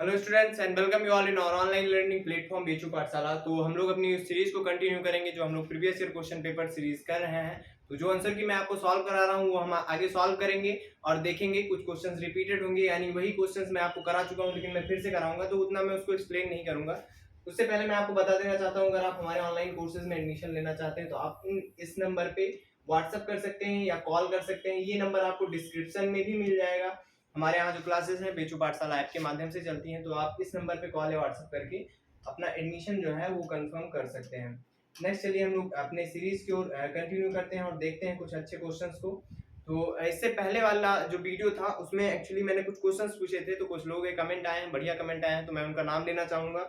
Hello students and welcome you all in our online learning platform Bechu Pathshala. तो हम लोग अपनी सीरीज को कंटिन्यू करेंगे जो हम लोग previous year question paper series कर रहे हैं। तो जो आंसर की मैं आपको सॉल्व करा रहा हूँ वो हम आगे सॉल्व करेंगे और देखेंगे कुछ क्वेश्चंस रिपीटेड होंगे, यानी वही क्वेश्चंस मैं आपको करा चुका हूँ लेकिन मैं फिर से कराऊंगा, तो उतना मैं उसको एक्सप्लेन नहीं करूंगा। उससे पहले मैं आपको बता देना चाहता हूँ, अगर आप हमारे ऑनलाइन कोर्सेज में एडमिशन लेना चाहते हैं तो आप इस नंबर पे व्हाट्सअप कर सकते हैं या कॉल कर सकते हैं। ये नंबर आपको डिस्क्रिप्शन में भी मिल जाएगा। हमारे यहाँ जो क्लासेस हैं बेचू पाठशाला ऐप के माध्यम से चलती हैं, तो आप इस नंबर पे कॉल या व्हाट्सएप करके अपना एडमिशन जो है वो कंफर्म कर सकते हैं। नेक्स्ट चलिए हम लोग अपने सीरीज की ओर कंटिन्यू करते हैं और देखते हैं कुछ अच्छे क्वेश्चंस को। तो इससे पहले वाला जो वीडियो था उसमें एक्चुअली मैंने कुछ क्वेश्चंस पूछे थे, तो कुछ लोगों के कमेंट आए हैं, बढ़िया कमेंट आए हैं, तो मैं उनका नाम लेना चाहूँगा।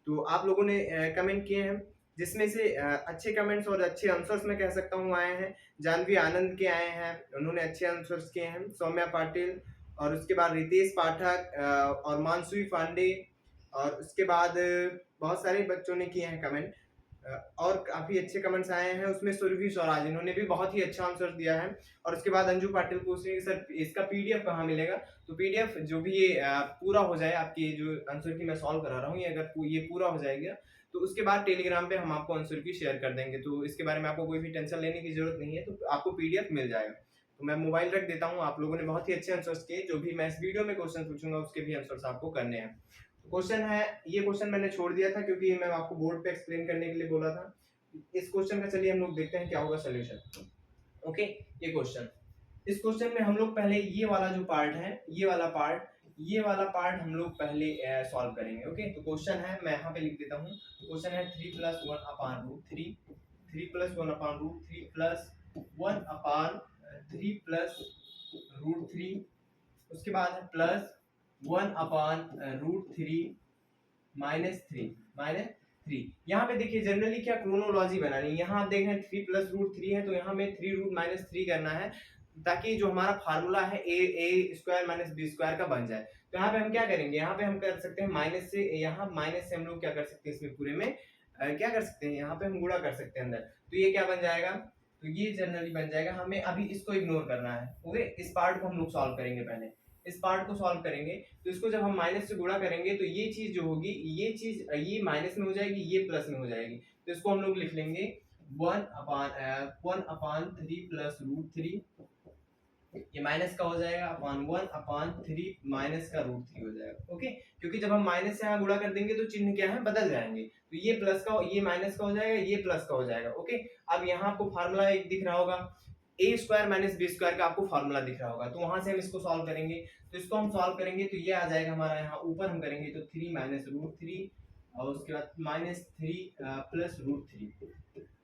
तो आप लोगों ने कमेंट किए हैं जिसमें से अच्छे कमेंट्स और अच्छे आंसर्स मैं कह सकता हूँ आए हैं। जानवी आनंद के आए हैं, उन्होंने अच्छे आंसर्स किए हैं। सौम्या पाटिल और उसके बाद रितेश पाठक और मानसुई पांडे, और उसके बाद बहुत सारे बच्चों ने किए हैं कमेंट और काफी अच्छे कमेंट्स आए हैं। उसमें सुरभि स्वराज, इन्होंने भी बहुत ही अच्छा आंसर दिया है। और उसके बाद अंजू पाटिल पूछ रही है सर इसका पीडीएफ कहाँ मिलेगा। तो पीडीएफ जो भी ये पूरा हो जाए, आपकी जो आंसर की मैं सॉल्व करा रहा हूँ, ये अगर ये पूरा हो जाएगा तो उसके बाद टेलीग्राम पे हम आपको आंसर की शेयर कर देंगे। तो इसके बारे में आपको कोई भी टेंशन लेने की जरूरत नहीं है, तो आपको पीडीएफ मिल जाएगा। तो मैं मोबाइल रख देता हूँ। आप लोगों ने बहुत ही अच्छे आंसर्स किए, जो भी मैं इस वीडियो में क्वेश्चन पूछूंगा उसके भी आंसर्स आपको करने हैं। तो क्वेश्चन है, ये क्वेश्चन मैंने छोड़ दिया था क्योंकि मैं आपको बोर्ड पे एक्सप्लेन करने के लिए बोला था। इस क्वेश्चन का चलिए हम लोग देखते हैं क्या होगा सोल्यूशन। ओके, ये क्वेश्चन, इस क्वेश्चन में हम लोग पहले ये वाला जो पार्ट है, ये वाला पार्ट हम लोग पहले सॉल्व करेंगे। ओके, तो क्वेश्चन है, मैं यहाँ पे लिख देता हूँ। क्वेश्चन है 3 + 1 upon root 3, 3 + 1 upon root 3 plus 1 upon 3 plus root 3, उसके बाद है प्लस 1 अपान रूट 3 माइनस 3। यहाँ पे देखिए जनरली क्या क्रोनोलॉजी बनानी है। यहाँ आप देख रहे हैं 3 + रूट 3 है, तो यहाँ में 3 रूट माइनस 3 करना है ताकि जो हमारा फार्मूला है a square minus B square का बन जाए। तो यहाँ पे हम क्या करेंगे, यहाँ पे हम कर सकते हैं माइनस से, यहाँ माइनस से हम लोग क्या कर सकते हैं, इसमें पूरे में क्या कर सकते हैं, यहाँ पे हम गुणा कर सकते हैं अंदर। तो ये क्या बन जाएगा, तो ये जनरली बन जाएगा। हमें अभी इसको इग्नोर करना है। ओके, इस पार्ट को हम लोग सॉल्व करेंगे पहले। इस पार्ट को सॉल्व करेंगे तो इसको जब हम माइनस से गुणा करेंगे तो ये चीज जो होगी, ये चीज ये माइनस में हो जाएगी, ये प्लस में हो जाएगी। तो इसको हम लोग लिख लेंगे 1/3 प्लस रूट 3, ये माइनस का हो जाएगा अपान 1/3 माइनस का रूट 3 हो जाएगा। ओके, क्योंकि जब हम माइनस से यहाँ गुणा कर देंगे तो चिन्ह क्या है, बदल जाएंगे। तो ये प्लस का, ये माइनस का हो जाएगा, ये प्लस का हो जाएगा। ओके, अब यहाँ आपको फार्मूला एक दिख रहा होगा, a square minus B square का आपको फार्मूला दिख रहा होगा। तो वहां से हम इसको सॉल्व करेंगे। तो इसको हम सॉल्व करेंगे तो ये आ जाएगा हमारा, यहाँ ऊपर हम करेंगे तो 3 माइनस रूट 3 और उसके बाद -3 प्लस रूट 3।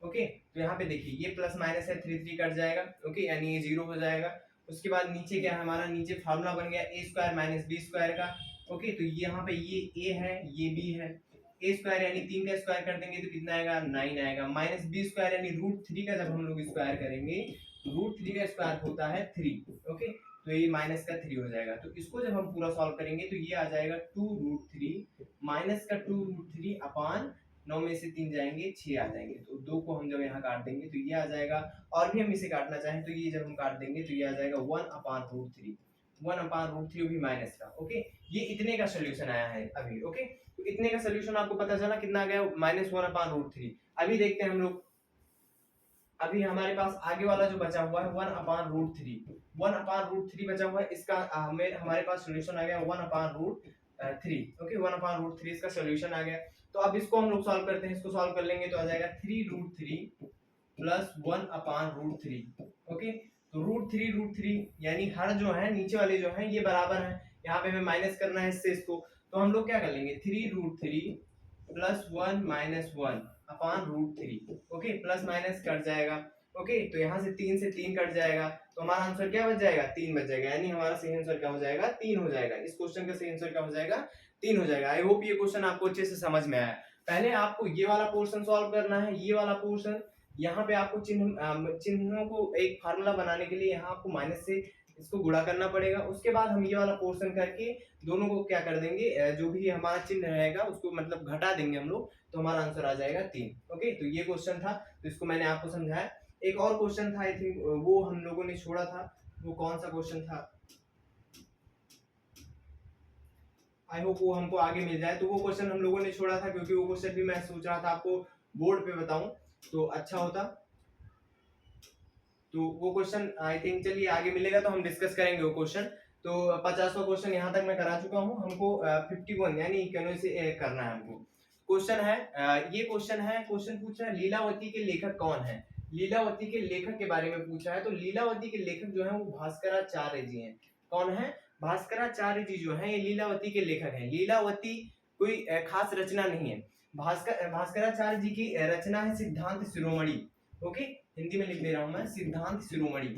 ओके, तो यहाँ पे देखिए ये प्लस माइनस है, 3 कट जाएगा। ओके, यानी ये 0 हो जाएगा। उसके बाद नीचे क्या है हमारा, नीचे फार्मूला बन गया a square minus B square का। ओके, तो यहाँ पे ये a है, ये b है। a स्क्वायर यानी 3 का स्क्वायर कर देंगे तो कितना आएगा, 9 आएगा। माइनस बी स्क्वायर यानी रूट 3 का जब हम लोग स्क्वायर करेंगे, रूट 3 का स्क्वायर होता है 3। ओके, तो ये माइनस का 3 हो जाएगा। तो इसको जब हम पूरा सॉल्व करेंगे तो ये आ जाएगा 2√3 माइनस का 2√3 अपान 9 में से 3 जाएंगे 6 आ जाएंगे। तो 2 को हम जब यहाँ काट देंगे तो ये आ जाएगा, और भी हम इसे काटना चाहें तो ये जब हम काट देंगे तो ये आ जाएगा 1/√3, 1/√3 भी माइनस का। ओके, ये इतने का सोल्यूशन आया है अभी। ओके, तो इतने का सोल्यूशन आपको पता चला कितना आ गया, -1/√3। अभी देखते हैं हम लोग, अभी हमारे पास आगे वाला जो बचा हुआ है 1/√3, 1/√3 बचा हुआ है। इसका हमें हमारे पास सॉल्यूशन आ गया 1/√3। ओके, 1/√3 इसका सॉल्यूशन आ गया। तो अब इसको हम लोग सॉल्व करते हैं। इसको सॉल्व कर लेंगे तो आ जाएगा 3√3 प्लस 1/√3। ओके, तो √3 यानी हर जो है नीचे वाले जो है ये बराबर है, यहाँ पे हमें माइनस करना है इससे इसको। तो हम लोग क्या कर लेंगे, 3√3 plus 1 minus 1 upon √3। Okay, plus minus cut जाएगा। ओके, तो यहाँ से 3 से 3 कट जाएगा, तो हमारा आंसर क्या बच जाएगा, 3 बच जाएगा। यानी हमारा सही आंसर क्या हो जाएगा, 3 हो जाएगा। इस क्वेश्चन का सही आंसर क्या हो जाएगा, 3 हो जाएगा। आई होप ये क्वेश्चन आपको अच्छे से समझ में आया। पहले आपको ये वाला पोर्शन सॉल्व करना है, ये वाला पोर्शन। यहाँ पे आपको चिन्हों को एक फार्मूला बनाने के लिए यहाँ आपको माइनस से इसको गुणा करना पड़ेगा। उसके बाद हम ये वाला पोर्शन करके दोनों को क्या कर देंगे, जो भी हमारा चिन्ह रहेगा उसको मतलब घटा देंगे हम लोग, तो हमारा आंसर आ जाएगा 3। ओके, तो ये क्वेश्चन था, तो इसको मैंने आपको समझाया। एक और क्वेश्चन था, आई थिंक वो हम लोगों ने छोड़ा था। वो कौन सा क्वेश्चन था, आई होप वो हमको आगे मिल जाए। तो वो क्वेश्चन हम लोगों ने छोड़ा था क्योंकि वो क्वेश्चन भी मैं सोच रहा था आपको बोर्ड पे बताऊं तो अच्छा होता। तो वो क्वेश्चन आई थिंक चलिए आगे मिलेगा तो हम डिस्कस करेंगे वो क्वेश्चन। तो 50वां क्वेश्चन यहाँ तक मैं करा चुका हूँ, हमको 51 यानी 91 से करना है हमको। क्वेश्चन है ये क्वेश्चन पूछा है लीलावती के लेखक कौन है। लीलावती के लेखक के बारे में पूछा है। तो लीलावती के लेखक जो है वो भास्कराचार्य जी हैं। कौन है? भास्कराचार्य जी जो है ये लीलावती के लेखक हैं। लीलावती कोई खास रचना नहीं है। भास्कराचार्य जी की रचना है सिद्धांत शिरोमणि। ओके, हिंदी में लिख दे रहा हूं मैं, सिद्धांत शिरोमणि।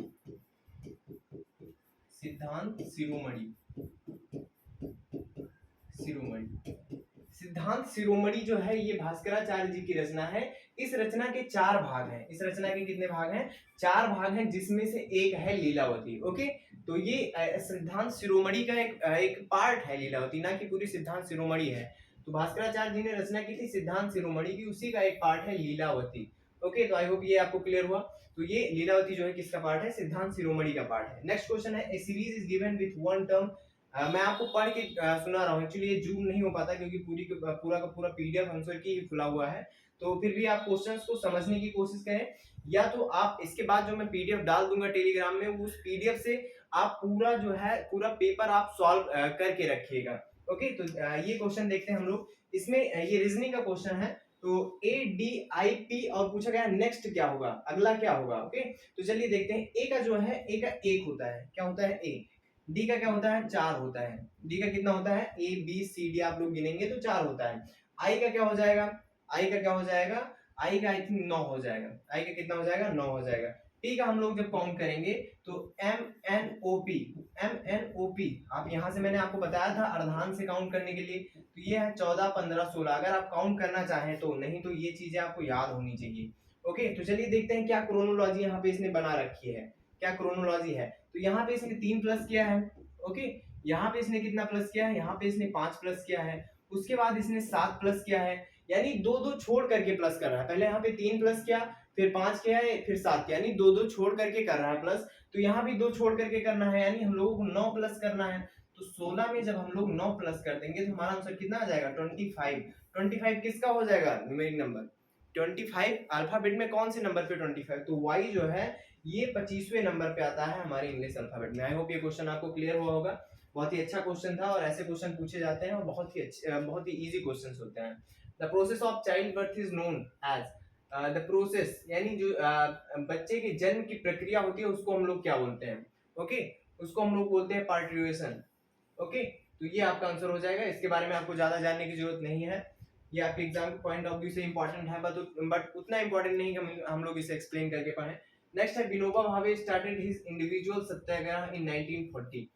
सिद्धांत शिरोमणि, शिरोमणि, सिद्धांत शिरोमणि जो है ये भास्कराचार्य जी की रचना है। इस रचना के 4 भाग हैं। इस रचना के कितने भाग हैं? 4 भाग हैं, जिसमें से एक है लीलावती। ओके, तो ये सिद्धांत शिरोमणि का एक पार्ट है लीलावती, ना कि पूरी सिद्धांत शिरोमणि है। तो भास्कराचार्य जी ने रचना की थी सिद्धांत शिरोमणि की, उसी का एक पार्ट है लीलावती। ओके, तो आई होप ये आपको क्लियर हुआ। तो ये लीलावती जो है किसका पार्ट है? सिद्धांत शिरोमणि का पार्ट है। नेक्स्ट क्वेश्चन है, a series is given with one term. मैं आपको पढ़ के सुना रहा हूँ। एक्चुअली ये जूम नहीं हो पाता क्योंकि पूरा का पूरा पीडीएफ आंसर की ही खुला हुआ है। तो फिर भी आप क्वेश्चंस को समझने की कोशिश करें, या तो आप इसके बाद जो मैं पीडीएफ डाल दूंगा टेलीग्राम में, उस पीडीएफ से आप पूरा जो है पूरा पेपर आप सॉल्व करके रखिएगा। ओके, तो ये क्वेश्चन देखते हैं हम लोग। इसमें ये रीजनिंग का क्वेश्चन है। तो ए डी आई पी और पूछा गया नेक्स्ट क्या होगा, अगला क्या होगा। ओके, तो चलिए देखते हैं। ए का जो है, ए का 1 होता है। क्या होता है? ए। डी का क्या होता है? 4 होता है। डी का कितना होता है? ए बी सी डी आप लोग गिनेंगे तो 4 होता है। आई का क्या हो जाएगा? आई का क्या हो जाएगा? आई का आई थिंक 9 हो जाएगा। आई का कितना हो जाएगा? 9 हो जाएगा। टी का हम लोग जब काउंट करेंगे तो M N O P, M N O P आप यहां से मैंने आपको बताया था अर्धांत से काउंट करने के लिए। तो ये है 14 15 16 अगर आप काउंट करना चाहें तो, नहीं तो ये चीजें आपको याद होनी चाहिए। ओके, तो चलिए देखते हैं क्या क्रोनोलॉजी यहाँ पे इसने बना रखी है, क्या क्रोनोलॉजी है। तो यहाँ पे इसने 3 प्लस किया है। ओके, यहाँ पे इसने कितना प्लस किया है? यहाँ पे इसने 5 प्लस किया है। उसके बाद इसने 7 प्लस किया है, यानी 2-2 छोड़ करके प्लस कर रहा है। पहले यहाँ पे 3 प्लस किया, फिर 5 किया है, फिर 7 किया, यानी 2-2 छोड़ करके कर रहा है प्लस। तो यहाँ भी 2 छोड़ करके करना है, यानी हम लोगों को 9 प्लस करना है। तो 16 में जब हम लोग 9 प्लस कर देंगे तो हमारा आंसर कितना आ जाएगा? 25। 25 किसका हो जाएगा? Numeric number 25। अल्फाबेट में कौन से नंबर पे 25? तो y जो है ये 25वें नंबर पे आता है हमारे इंग्लिश अल्फाबेट में। आई होप ये क्वेश्चन आपको क्लियर हुआ होगा। बहुत ही अच्छा क्वेश्चन था और ऐसे क्वेश्चन पूछे जाते हैं और बहुत ही अच्छे, बहुत ही इजी क्वेश्चंस होते हैं। The process of child birth is known as, the process यानी जो बच्चे के जन्म की प्रक्रिया होती है उसको हम लोग क्या बोलते हैं? ओके, उसको हम लोग बोलते हैं पार्ट्यूएशन। ओके, तो ये आपका आंसर हो जाएगा। इसके बारे में आपको ज्यादा जानने की जरूरत नहीं है, ये आपके एग्जाम के पॉइंट ऑफ व्यू से इंपॉर्टेंट है बट उतना इंपॉर्टेंट नहीं कि हम लोग इसे एक्सप्लेन करके पढ़ें। नेक्स्ट है Vinoba Bhave started his individual सत्याग्रह इन 1940।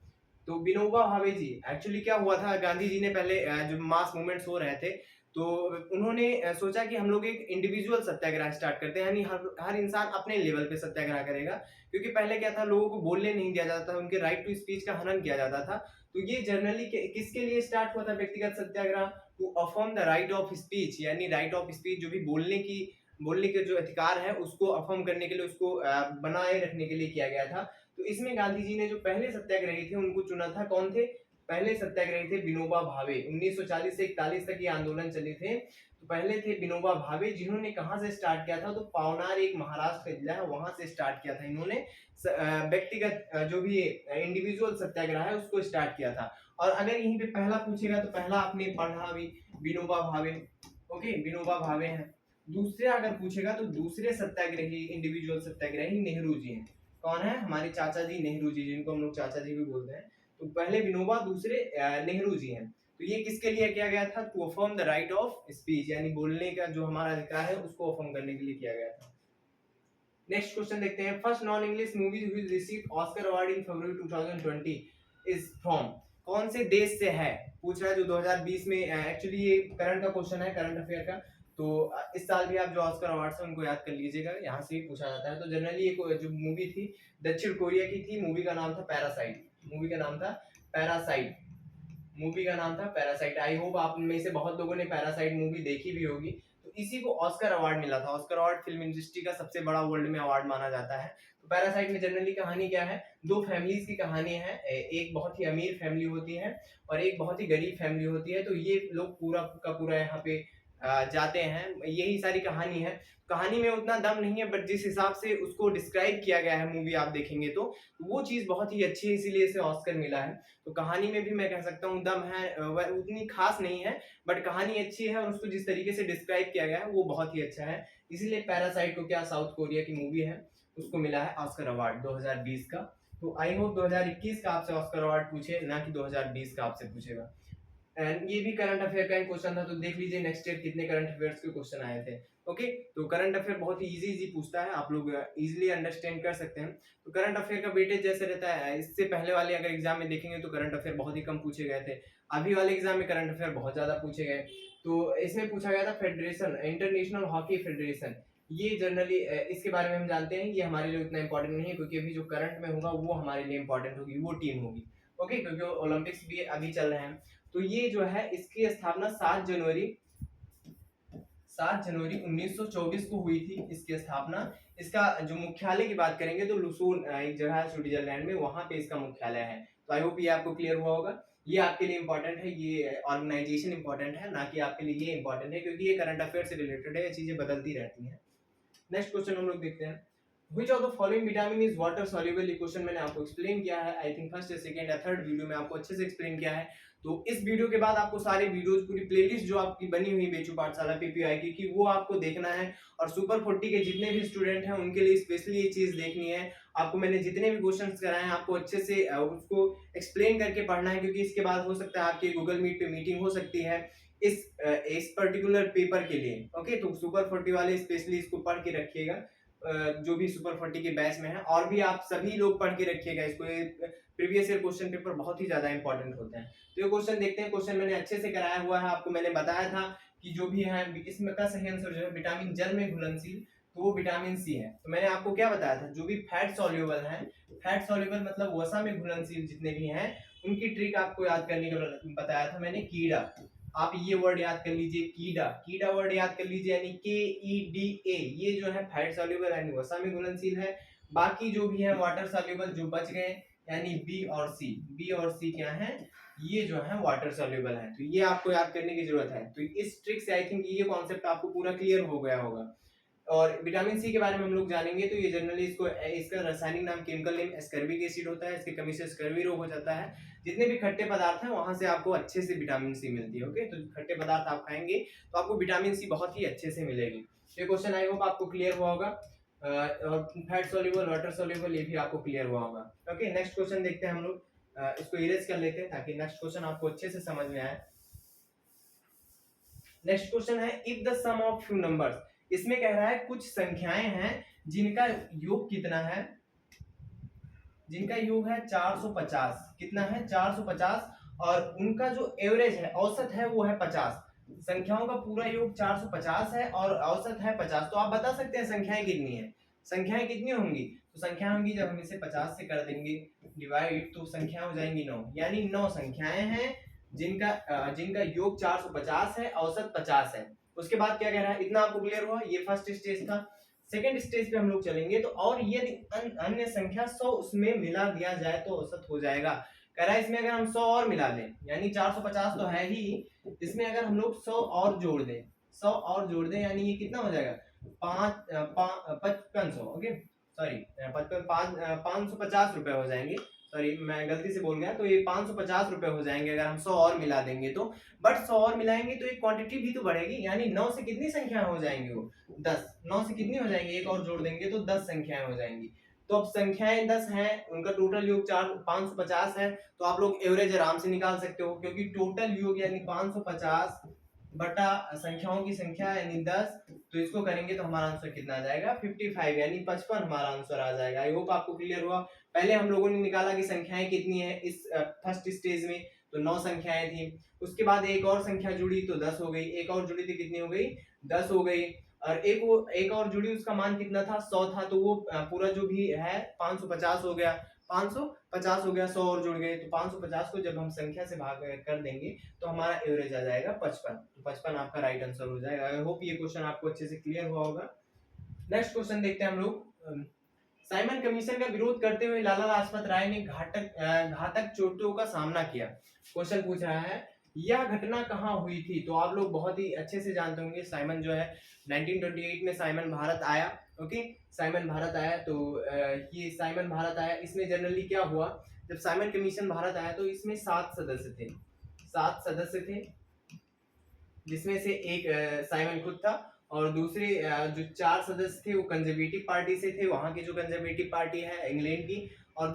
तो विनोबा भावे जी, एक्चुअली क्या हुआ था, गांधी जी ने पहले जो मास मूवमेंट्स हो रहे थे तो उन्होंने सोचा कि हम लोग एक इंडिविजुअल सत्याग्रह स्टार्ट करते हैं, यानी हर इंसान अपने लेवल पे सत्याग्रह करेगा। क्योंकि पहले क्या था, लोगों को बोलने नहीं दिया जाता था, उनके राइट टू स्पीच का हनन किया जाता था। तो ये जनरली किसके लिए स्टार्ट हुआ था व्यक्तिगत सत्याग्रह? To affirm the right of speech, यानी राइट ऑफ स्पीच जो भी बोलने के जो अधिकार है उसको अफर्म करने के लिए, उसको बनाए रखने के लिए किया गया था। तो इसमें गांधी जी ने जो पहले सत्याग्रही थे उनको चुना था। कौन थे पहले सत्याग्रही? थे विनोबा भावे। 1940 से 41 तक ये आंदोलन चले थे। तो पहले थे विनोबा भावे, जिन्होंने कहां से स्टार्ट किया था? तो पावनार, एक महाराष्ट्र का जिला है, वहां से स्टार्ट किया था इन्होंने। व्यक्तिगत जो भी इंडिविजुअल सत्याग्रह है उसको स्टार्ट किया था। और अगर यहीं पे पहला पूछेगा तो पहला आपने पढ़ा भी, विनोबा भावे। ओके, विनोबा भावे हैं। दूसरे अगर पूछेगा तो दूसरे सत्याग्रही, इंडिविजुअल सत्याग्रही नेहरू जी हैं। कौन है? हमारे चाचा जी नेहरू जी, जिनको हम लोग चाचा जी भी बोलते हैं। तो पहले विनोबा, दूसरे नेहरू जी हैं। तो ये किसके लिए किया गया था? To affirm the right of speech, यानी बोलने का जो हमारा अधिकार है उसको अफर्म करने के लिए किया गया था। नेक्स्ट क्वेश्चन देखते हैं। First non English movie which received Oscar award in February 2020 is from, कौन से देश से है? पूछ रहा है जो 2020 में। एक्चुअली ये करंट का क्वेश्चन है, करंट अफेयर का। तो इस साल भी आप जो ऑस्कर अवार्ड्स हैं उनको याद कर लीजिएगा, यहाँ से ही पूछा जाता है। तो जनरली ये जो मूवी थी दक्षिण कोरिया की थी, मूवी का नाम था पैरासाइट। मूवी का नाम था पैरासाइट। मूवी का नाम था पैरासाइट। आई होप आप में से बहुत लोगों ने पैरासाइट मूवी देखी भी होगी। तो इसी को ऑस्कर अवार्ड मिला था। ऑस्कर अवार्ड फिल्म इंडस्ट्री का सबसे बड़ा वर्ल्ड में अवार्ड माना जाता है। तो पैरासाइट में जनरली कहानी क्या है, दो फैमिलीज की कहानी है। एक बहुत ही अमीर फैमिली होती है और एक बहुत ही गरीब फैमिली होती है। तो ये लोग पूरा का पूरा यहाँ पे जाते हैं, यही सारी कहानी है। कहानी में उतना दम नहीं है, बट जिस हिसाब से उसको डिस्क्राइब किया गया है मूवी आप देखेंगे तो वो चीज बहुत ही अच्छी है, इसीलिए इसे ऑस्कर मिला है। तो कहानी में भी मैं कह सकता हूँ दम है, वह उतनी खास नहीं है बट कहानी अच्छी है और उसको जिस तरीके से डिस्क्राइब किया गया है वो बहुत ही अच्छा है। इसीलिए पैरासाइट को, क्या साउथ कोरिया की मूवी है, उसको मिला है ऑस्कर अवार्ड 2020 का। तो आई होप 2021 का आपसे ऑस्कर अवार्ड पूछे, ना कि 2020 का आपसे पूछेगा। एंड ये भी करंट अफेयर का ही क्वेश्चन था, तो देख लीजिए नेक्स्ट ईयर कितने करंट अफेयर्स के क्वेश्चन आए थे। ओके, तो करंट अफेयर बहुत ही इजी पूछता है, आप लोग इजीली अंडरस्टैंड कर सकते हैं। तो करंट अफेयर का वेटेज जैसे रहता है, इससे पहले वाले अगर एग्जाम में देखेंगे तो करंट अफेयर बहुत ही कम पूछे गए थे, अभी वाले एग्जाम में करंट अफेयर बहुत ज्यादा पूछे गए। तो इसमें पूछा गया था फेडरेशन, इंटरनेशनल हॉकी फेडरेशन, ये जनरली इसके बारे में हम जानते हैं, ये हमारे लिए उतना इंपॉर्टेंट नहीं है, क्योंकि अभी जो करंट में होगा वो हमारे लिए इंपॉर्टेंट होगी, वो टीम होगी। ओके, क्योंकि ओलंपिक्स भी अभी चल रहे हैं। तो ये जो है इसकी स्थापना 7 जनवरी 1924 को हुई थी, इसकी स्थापना। इसका जो मुख्यालय की बात करेंगे तो लुसोन एक जगह है स्विट्जरलैंड में, वहां पे इसका मुख्यालय है। तो आई होप ये आपको क्लियर हुआ होगा। ये आपके लिए इंपॉर्टेंट है, ये ऑर्गेनाइजेशन इंपॉर्टेंट है, ना कि आपके लिए ये इंपॉर्टेंट है, क्योंकि ये करंट अफेयर से रिलेटेड है, ये चीजें बदलती रहती हैं। नेक्स्ट क्वेश्चन हम लोग देखते हैं, Which of the following vitamin is water soluble? ये क्वेश्चन मैंने आपको एक्सप्लेन किया है, आई थिंक फर्स्ट या सेकंड या थर्ड वीडियो में आपको अच्छे से एक्सप्लेन किया है। तो इस वीडियो के बाद आपको सारे वीडियोस, पूरी प्लेलिस्ट जो आपकी बनी हुई बेचू पाठशाला पीपीआई की वो आपको देखना है। और सुपर 40 के जितने भी स्टूडेंट हैं उनके लिए स्पेशली ये चीज देखनी है। आपको मैंने जितने भी क्वेश्चंस कराए हैं आपको अच्छे से उसको एक्सप्लेन करके पढ़ना है, क्योंकि इसके बाद हो सकता है आपकी गूगल मीट पे मीटिंग हो सकती है इस पर्टिकुलर पेपर के लिए। ओके, तो सुपर 40 वाले स्पेशली इसको पढ़ के रखिएगा, जो भी सुपर 40 के बैच में है, और भी आप सभी लोग पढ़ के रखिएगा इसको। प्रीवियस ईयर क्वेश्चन पेपर बहुत ही ज्यादा इंपॉर्टेंट होते हैं। तो ये क्वेश्चन देखते हैं, क्वेश्चन मैंने अच्छे से कराया हुआ है, आपको मैंने बताया था कि जो भी है इसमें का सही आंसर जो है विटामिन जल में घुलनशील, तो वो विटामिन सी है। तो मैंने आपको क्या बताया था, जो भी फैट सॉल्युबल है, फैट सॉल्युबल मतलब वसा में घुलनशील जितने भी हैं, उनकी ट्रिक आपको याद करने का बताया था मैंने, कीड़ा। आप ये वर्ड याद कर लीजिए, कीड़ा, कीड़ा वर्ड याद कर लीजिए, यानी KEDA, ये जो है फैट सॉल्युबल यानी वसा में घुलनशील है। बाकी जो भी है वाटर सॉल्युबल जो बच गए, यानी बी और सी क्या है, ये जो है वाटर सॉल्युबल है। तो ये आपको याद करने की जरूरत है। तो इस ट्रिक से आई थिंक ये कॉन्सेप्ट आपको पूरा क्लियर हो गया होगा। और विटामिन सी के बारे में हम लोग जानेंगे, तो ये जनरली इसका रासायनिक नाम, केमिकल नेम एस्कर्बिक एसिड होता है, इसकी कमी से स्कर्वी रोग हो जाता है। जितने भी खट्टे पदार्थ हैं वहां से आपको अच्छे से विटामिन सी मिलती है। ओके, तो खट्टे पदार्थ आप खाएंगे तो आपको विटामिन सी बहुत ही अच्छे से मिलेगी। ये क्वेश्चन आई होप आपको क्लियर हुआ होगा। और फैट सॉल्युबल, वाटर सॉल्युबल, ये भी आपको क्लियर हुआ होगा। ओके, नेक्स्ट क्वेश्चन देखते हैं हम लोग। इसको इरेज कर लेते हैं ताकि नेक्स्ट क्वेश्चन आपको अच्छे से समझ में आए। नेक्स्ट क्वेश्चन है, if the sum of few numbers, इसमें कह रहा है कुछ संख्याएं हैं जिनका योग कितना है, जिनका योग है 450, कितना है 450, और उनका जो एवरेज है, औसत है, वो है 50। संख्याओं का पूरा योग 450 है और औसत है 50। तो आप बता सकते हैं संख्याएं कितनी है, संख्याएं कितनी होंगी। तो संख्या होंगी, जब हम इसे 50 से कर देंगे डिवाइड, तो संख्या हो जाएंगी 9, यानी 9 संख्याएं हैं जिनका योग 450 है, औसत 50 है। उसके बाद क्या कह रहा है, इतना आपको क्लियर हुआ, ये फर्स्ट स्टेज था। सेकंड स्टेज पे हम लोग चलेंगे, तो और यदि अन्य संख्या 100 उसमें मिला दिया जाए तो औसत हो जाएगा। कह रहा है इसमें अगर हम 100 और मिला दें, यानी 450 तो है ही, इसमें अगर हम लोग 100 और जोड़ दें, 100 और जोड़ दें, यानी ये कितना हो जाएगा 5500, ओके सॉरी 550 रुपए हो जाएंगे। सॉरी मैं गलती से बोल गया, तो ये 550 रुपए हो जाएंगे अगर हम 100 और मिला देंगे तो। बट 100 और मिलाएंगे तो एक क्वांटिटी भी तो बढ़ेगी, यानी 9 से कितनी संख्याएं हो जाएंगी, वो 10। 9 से कितनी हो जाएंगी, एक और जोड़ देंगे तो 10 संख्याएं हो जाएंगी। तो अब संख्याएं 10 हैं, उनका टोटल योग 550 है, तो आप लोग एवरेज आराम से निकाल सकते हो, क्योंकि टोटल योग यानी 550 बटा संख्याओं की संख्या यानी 10, तो इसको करेंगे तो हमारा आंसर कितना आ जाएगा 55, यानी 55 हमारा आंसर आ जाएगा। आई होप आपको क्लियर हुआ। पहले हम लोगों ने निकाला कि संख्याएं कितनी है इस फर्स्ट स्टेज में, तो 9 संख्याएं थी। उसके बाद एक और संख्या जुड़ी तो 10 हो गई, एक और जुड़ी थी कितनी हो गई 10 हो गई, और एक और जुड़ी उसका मान कितना था 100 था, तो वो पूरा जो भी है 550 हो गया। 550 हो गया, 100 और जुड़ गए, तो 550 को जब हम संख्या से भाग कर देंगे तो हमारा एवरेज आ जाएगा 55। तो 55 आपका राइट आंसर हो जाएगा। आई होप ये क्वेश्चन आपको अच्छे से क्लियर हुआ होगा। नेक्स्ट क्वेश्चन देखते हैं हम लोग। साइमन कमीशन का विरोध करते हुए लाला लाजपत राय ने घातक चोटों का सामना किया। क्वेश्चन पूछ रहा है यह घटना कहाँ हुई थी? तो आप लोग बहुत ही अच्छे से जानते होंगे, साइमन जो है 1928 में साइमन भारत आया। ओके, साइमन भारत आया, तो ये साइमन भारत आया, इसमें जनरली क्या हुआ, जब साइमन कमीशन भारत आया तो इसमें 7 सदस्य थे, 7 सदस्य थे, जिसमें से एक साइमन खुद था और दूसरे जो 4 सदस्य थे वो कंजर्वेटिव पार्टी से थे, वहां की जो कंजर्वेटिव पार्टी है इंग्लैंड की, और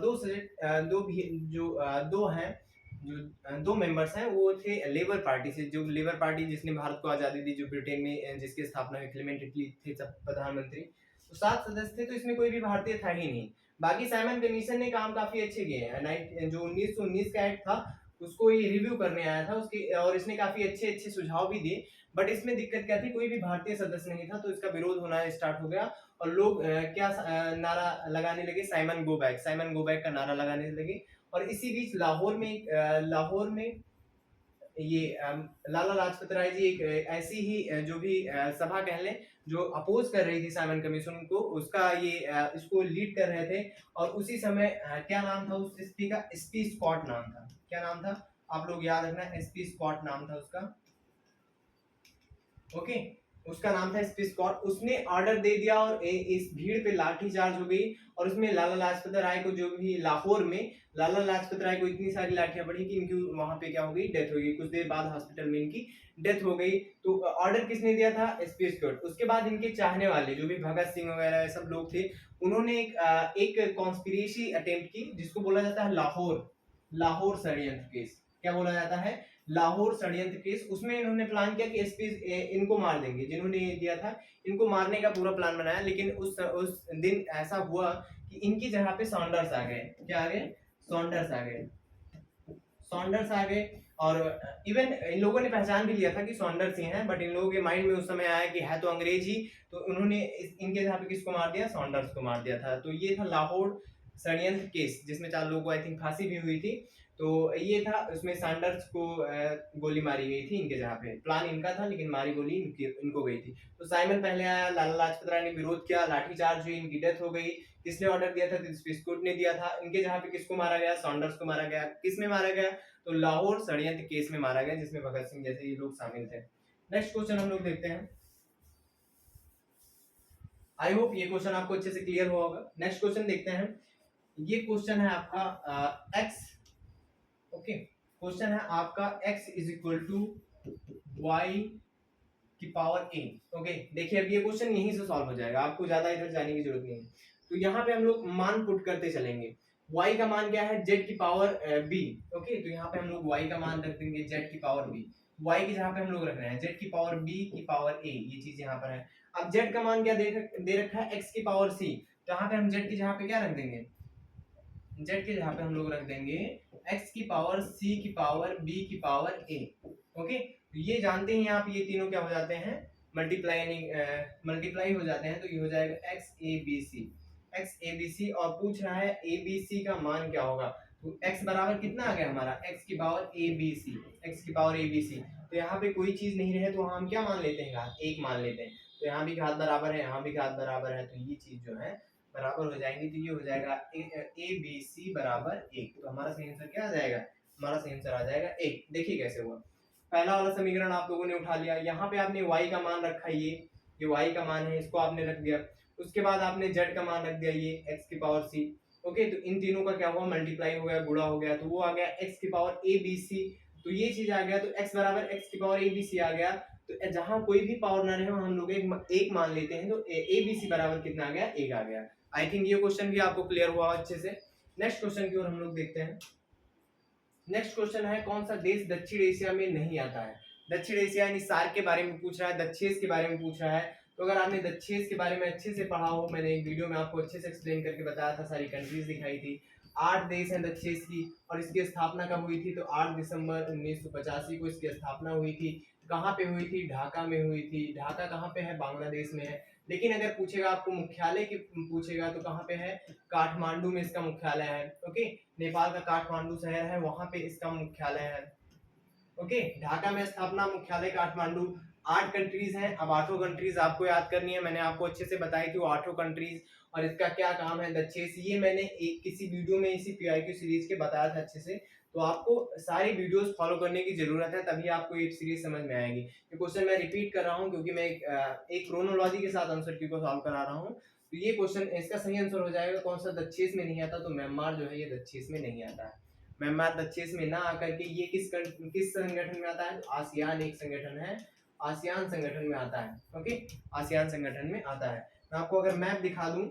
दो मेंबर्स हैं वो थे लेबर पार्टी से, जो लेबर पार्टी जिसने भारत को आजादी दी, जो ब्रिटेन में जिसकी स्थापना हुई, क्लेमेंट एटली थे प्रधानमंत्री। तो 7 सदस्य थे, तो इसमें कोई भी भारतीय था ही नहीं। बाकी साइमन कमीशन ने काम काफी अच्छे किए हैं। जो 1919 का एक्ट था उसको ये रिव्यू करने आया था उसके, और इसने काफी अच्छे अच्छे सुझाव भी दिए, बट इसमें दिक्कत क्या थी, कोई भी भारतीय सदस्य नहीं था, तो इसका विरोध होना स्टार्ट हो गया और लोग नारा लगाने लगे, Simon go back, Simon go back का नारा लगाने लगे। और इसी बीच लाहौर में ये लाला लाजपत राय जी एक ऐसी ही जो भी सभा कह लें जो अपोज कर रही थी साइमन कमीशन को, उसका ये इसको लीड कर रहे थे। और उसी समय क्या नाम था उस स्पीकर का? एसपी स्कॉट नाम था। क्या नाम था आप लोग याद रखना, एसपी स्कॉट नाम था उसका। ओके, उसका नाम था एसपी स्कॉट। उसने ऑर्डर दे दिया और इस भीड़ पे लाठीचार्ज हो गई, और उसमें लाला लाजपत राय को, जो भी लाहौर में लाला लाजपत राय को इतनी सारी लाठियां पड़ी कि इनकी वहां पे क्या हो गई, डेथ हो गई। कुछ देर बाद हॉस्पिटल में इनकी डेथ हो गई। तो ऑर्डर किसने दिया था? SP Scott. उसके बाद इनके चाहने वाले जो भी भगत सिंह वगैरह सब लोग थे, उन्होंने एक कॉन्स्पिरेसी अटेम्प्ट की, जिसको बोला जाता है लाहौर षड्यंत्र केस। क्या बोला जाता है? लाहौर षड्यंत्र केस। उसमें इन्होंने प्लान किया कि एसपी इनको मार देंगे, जिन्होंने ये दिया था इनको मारने का पूरा प्लान बनाया। लेकिन उस दिन ऐसा हुआ कि इनकी जगह पे सॉन्डर्स आ गए। क्या आ गए? सॉन्डर्स आ गए, सॉन्डर्स आ गए। और इवन इन लोगों ने पहचान भी लिया था कि सॉन्डर्स ही हैं, बट इन लोगों के माइंड में उस समय आया कि है तो अंग्रेज ही, तो उन्होंने इनके जगह पे किसको मार दिया? सॉन्डर्स को मार दिया था। तो ये था लाहौर षड्यंत्र केस, जिसमें 4 लोगों को आई थिंक फांसी भी हुई थी। तो ये था, उसमें सैंडर्स को गोली मारी गई थी इनके जगह पे। प्लान इनका था लेकिन मारी गोली इनको गई थी। तो साइमन पहले आया, लाला लाजपत राय ने विरोध किया, लाठीचार्ज हुई, इनकी डेथ हो गई। किसने ऑर्डर दिया था? बिस्कुट ने दिया था। इनके जगह पे किसको मारा गया? सॉन्डर्स को मारा गया। किस में मारा गया? तो लाहौर षड्यंत्र केस में मारा गया, जिसमें भगत सिंह जैसे ये लोग शामिल थे। नेक्स्ट क्वेश्चन हम लोग देखते हैं। आई होप ये क्वेश्चन आपको अच्छे से क्लियर हुआ होगा। नेक्स्ट क्वेश्चन देखते हैं। ये क्वेश्चन है आपका x। ओके, क्वेश्चन है आपका x is equal to Y की पावर a। ओके, देखिए अब ये क्वेश्चन यहीं से सॉल्व हो जाएगा, आपको ज्यादा इधर जाने की जरूरत नहीं है। तो यहाँ पे हम लोग मान पुट करते चलेंगे। y का मान क्या है? z की पावर b। ओके, तो यहाँ पे हम लोग y का मान रख देंगे z की पावर b। y की जहाँ पे हम लोग रख रहे हैं z की पावर b की पावर a, ये चीज यहाँ पर है। अब z का मान क्या दे रखा है? x की पावर c। तो यहाँ पे हम z की जहाँ पे क्या रख देंगे? z के जहाँ पे हम लोग रख देंगे x की पावर c की पावर b की पावर a। ओके, तो ये जानते हैं आप, ये तीनों क्या हो जाते हैं? मल्टीप्लाई हो जाते हैं। तो ये हो जाएगा x a b c, और पूछ रहा है a b c का मान क्या होगा। तो x बराबर कितना आ गया हमारा? x की power a b c, x की पावर a b c। तो यहाँ पे कोई चीज नहीं रहे तो हम क्या मान लेते हैं? घात 1 मान लेते हैं। तो यहाँ भी घात बराबर है, यहाँ भी घात बराबर है, तो ये चीज जो है बराबर हो जाएंगे। तो ये हो जाएगा ए बी सी बराबर 1। तो हमारा सही आंसर क्या आ जाएगा? हमारा सही आंसर आ जाएगा 1। देखिए कैसे हुआ। पहला वाला समीकरण आप लोगों ने उठा लिया, यहाँ पे आपने y का मान रखा, ये y का मान है, इसको आपने रख दिया। उसके बाद आपने z का मान रख दिया, ये x की पावर c। ओके, तो इन तीनों का क्या हुआ? मल्टीप्लाई हो गया, गुणा हो गया, तो वो आ गया x की पावर a b c। तो ये चीज आ गया, तो x बराबर x की पावर a b c आ गया। तो जहां कोई भी पावर ना रहे हम लोग एक मान लेते हैं। तो a b c बराबर कितना आ गया? 1 आ गया। आई थिंक ये क्वेश्चन भी आपको क्लियर हुआ अच्छे से। नेक्स्ट क्वेश्चन की ओर हम लोग देखते हैं। नेक्स्ट क्वेश्चन है, कौन सा देश दक्षिण एशिया में नहीं आता है? दक्षिण एशिया यानी सार्क के बारे में पूछ रहा है, दक्षेश के बारे में पूछ रहा है। तो अगर आपने दक्षेश के बारे में अच्छे से पढ़ा हो, मैंने एक वीडियो में आपको अच्छे से एक्सप्लेन करके बताया था, सारी कंट्रीज दिखाई थी। 8 देश हैं दक्षेश की, और इसकी स्थापना कब हुई थी? तो 8 दिसंबर 1985 को इसकी स्थापना हुई थी। कहाँ पे हुई थी? ढाका में हुई थी। ढाका कहाँ पे है? बांग्लादेश में है। लेकिन अगर पूछेगा आपको मुख्यालय की पूछेगा तो कहाँ पे है, काठमांडू में इसका मुख्यालय है। ओके, नेपाल का काठमांडू शहर है, वहां पे इसका मुख्यालय है। ओके, ढाका में स्थापना, मुख्यालय काठमांडू। 8 कंट्रीज हैं। अब 8 कंट्रीज आपको याद करनी है, मैंने आपको अच्छे से बताई थी वो 8 कंट्रीज और इसका क्या काम है। द चेस, ये मैंने एक किसी वीडियो में इसी पीआईक्यू सीरीज के बताया था अच्छे से, तो आपको सारी वीडियोस फॉलो करने की जरूरत है, तभी आपको ये सीरीज समझ में आएगी। ये क्वेश्चन मैं रिपीट कर रहा हूँ क्योंकि मैं एक क्रोनोलॉजी के साथ आंसर की को सॉल्व करा रहा हूँ। तो ये क्वेश्चन, इसका सही आंसर हो जाएगा कौन सा, द चेस में नहीं आता, तो म्यांमार जो है ये द चेस में नहीं आता है। म्यांमार द चेस में ना आकर के ये किस संगठन में आता है, तो आसियान एक संगठन है, आसियान संगठन में आता है। ओके, आसियान संगठन में आता है। मैं आपको अगर मैप दिखा दूं,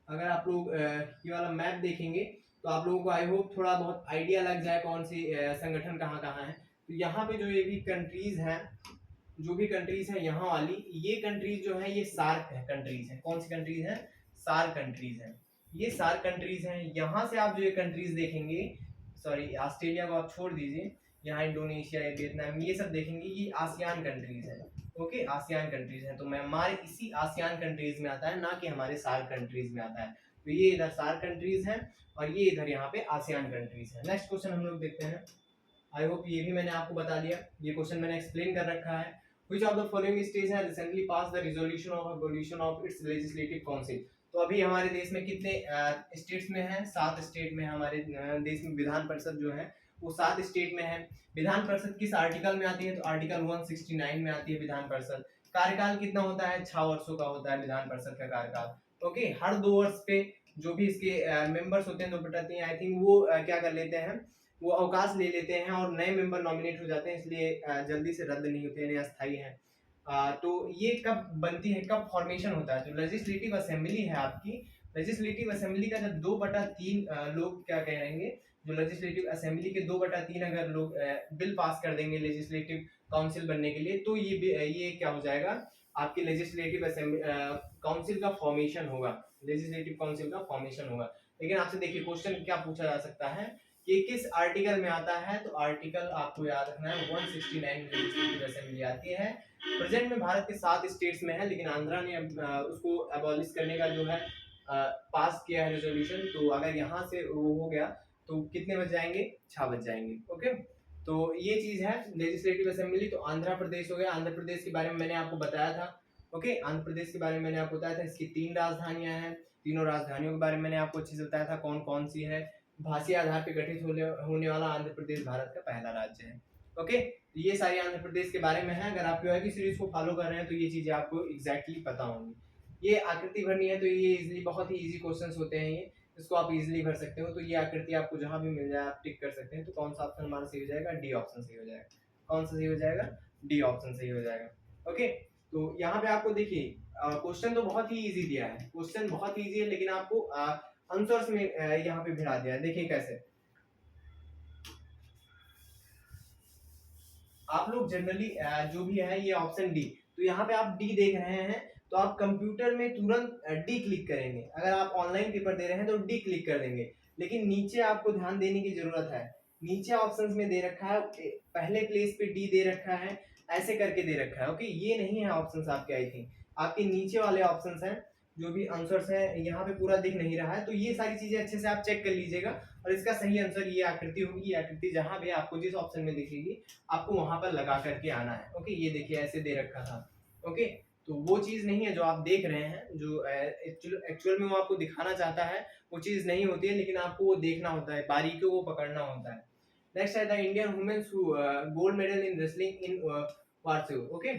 अगर आप लोग ये वाला मैप देखेंगे तो आप लोगों को आई होप थोड़ा बहुत आइडिया लग जाए कौन सी संगठन कहाँ कहाँ है। तो यहाँ पे जो ये भी कंट्रीज हैं, जो भी कंट्रीज है यहाँ वाली, ये कंट्रीज जो है ये सार्क कंट्रीज है। कौन सी कंट्रीज है, सार्क कंट्रीज है, ये सार्क कंट्रीज हैं। यहाँ से आप जो ये कंट्रीज देखेंगे, सॉरी ऑस्ट्रेलिया को आप छोड़ दीजिए, यहाँ इंडोनेशिया, वियतनाम, ये सब देखेंगे, ये आसियान कंट्रीज है। ओके, आसियान कंट्रीज है, तो म्यांमार इसी आसियान कंट्रीज में आता है, ना कि हमारे सार्क कंट्रीज में आता है। तो ये इधर सार्क कंट्रीज है और ये इधर यहाँ पे आसियान कंट्रीज है। नेक्स्ट क्वेश्चन हम लोग देखते हैं। आई होप ये भी मैंने आपको बता दिया, ये क्वेश्चन मैंने एक्सप्लेन कर रखा है। Which of the following states has recently passed the resolution of abolition of its legislative council? तो अभी हमारे देश में कितने स्टेट्स में है, 7 स्टेट में हमारे देश में विधान परिषद जो है वो 7 स्टेट में है। विधान परिषद किस आर्टिकल में आती है, तो आर्टिकल 169 में आती है विधान परिषद। कार्यकाल कितना होता है, 6 वर्षों का होता है विधान परिषद का कार्यकाल। ओके, हर 2 वर्ष पे जो भी इसके मेंबर्स होते हैं 2/3 आई थिंक वो क्या कर लेते हैं, वो अवकाश ले लेते हैं और नए मेंबर नॉमिनेट हो जाते हैं, इसलिए जल्दी से रद्द नहीं होते हैं, अस्थायी है। तो ये कब बनती है, कब फॉर्मेशन होता है, जो लेजिस्लेटिव असेंबली है आपकी, लेजिस्लेटिव असेंबली का जब 2/3 लोग क्या कहेंगे, जो लेजिस्लेटिव असेंबली के 2/3 अगर लोग बिल पास कर देंगे लेजिस्लेटिव काउंसिल बनने के लिए, तो ये क्या हो जाएगा, आपकी लेजिस्लेटिव असेंबली काउंसिल का फॉर्मेशन होगा, लेजिस्लेटिव काउंसिल का फॉर्मेशन होगा। लेकिन आपसे देखिए क्वेश्चन क्या पूछा जा सकता है, ये किस आर्टिकल में आता है, तो आर्टिकल आपको याद रखना है 169 लेजिस्लेटिव असेंबली आती है। प्रेजेंट में भारत के 7 स्टेट्स में है, लेकिन आंध्रा ने उसको अबॉलिश करने का जो है पास किया है रेजोल्यूशन। तो अगर यहाँ से वो हो गया तो कितने बच जाएंगे, 6 बच जाएंगे। ओके, तो ये चीज है लेजिस्लेटिव असेंबली। तो आंध्र प्रदेश हो गया, आंध्र प्रदेश के बारे में मैंने आपको बताया था। ओके, आंध्र प्रदेश के बारे में मैंने आपको बताया था, इसकी 3 राजधानियां हैं, तीनों राजधानियों के बारे में मैंने आपको अच्छे से बताया था कौन कौन सी है। भाषीय आधार पर गठित होने वाला आंध्र प्रदेश भारत का पहला राज्य है। ओके, तो ये सारी आंध्र प्रदेश के बारे में है। अगर आप पीआईक्यू सीरीज को फॉलो कर रहे हैं तो ये चीजें आपको एग्जैक्टली पता होंगी। ये आकृति भरनी है, तो ये इजीली, बहुत ही इजी क्वेश्चंस होते हैं ये, इसको आप इजीली भर सकते हो। तो ये आकृति आपको जहां भी मिल जाए आप टिक कर सकते हैं। तो कौन सा ऑप्शन हमारा सही हो जाएगा, डी ऑप्शन सही हो जाएगा। कौन सा सही हो जाएगा, डी ऑप्शन सही हो जाएगा। ओके, तो यहाँ पे आपको देखिए क्वेश्चन तो बहुत ही इजी दिया है, क्वेश्चन बहुत ही इजी है, लेकिन आपको आंसर्स में यहाँ पे भिड़ा दिया है। देखिए कैसे आप लोग जनरली जो भी है ये ऑप्शन डी, तो यहाँ पे आप डी देख रहे हैं, तो आप कंप्यूटर में तुरंत डी क्लिक करेंगे। अगर आप ऑनलाइन पेपर दे रहे हैं तो डी क्लिक कर देंगे, लेकिन नीचे आपको ध्यान देने की जरूरत है। नीचे ऑप्शंस में दे रखा है, पहले प्लेस पे डी दे रखा है, ऐसे करके दे रखा है। ओके, ये नहीं है ऑप्शंस आपके, आई थिंक आपके नीचे वाले ऑप्शंस हैं, जो भी आंसर्स है यहाँ पे पूरा दिख नहीं रहा है। तो ये सारी चीजें अच्छे से आप चेक कर लीजिएगा, और इसका सही आंसर ये आकृति होगी। ये आकृति जहां भी आपको जिस ऑप्शन में दिखेगी आपको वहां पर लगा करके आना है। ओके, ये देखिए ऐसे दे रखा था। ओके, तो वो चीज नहीं है जो आप देख रहे हैं, जो एक्चुअल में वो आपको दिखाना चाहता है वो चीज नहीं होती है, लेकिन आपको वो देखना होता है, बारीकियों को पकड़ना होता है। नेक्स्ट है the Indian women's gold medal in wrestling in Warsaw. Okay,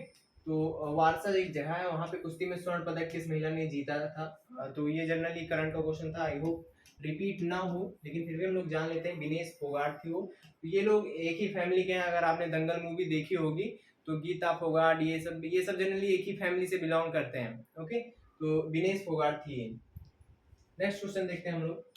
तो वारसा एक जगह है, वहां पे कुश्ती में स्वर्ण पदक किस महिला ने जीता था। तो ये जनरली करंट का क्वेश्चन था, आई होप रिपीट ना हो, लेकिन फिर भी हम लोग जान लेते हैं। विनेश फोगाट थी वो। तो ये लोग एक ही फैमिली के हैं, अगर आपने दंगल मूवी देखी होगी तो गीता फोगाट ये सब जनरली एक ही फैमिली से बिलोंग करते हैं। ओके, तो विनेश फोगाट थी ये। नेक्स्ट क्वेश्चन देखते हैं हम लोग।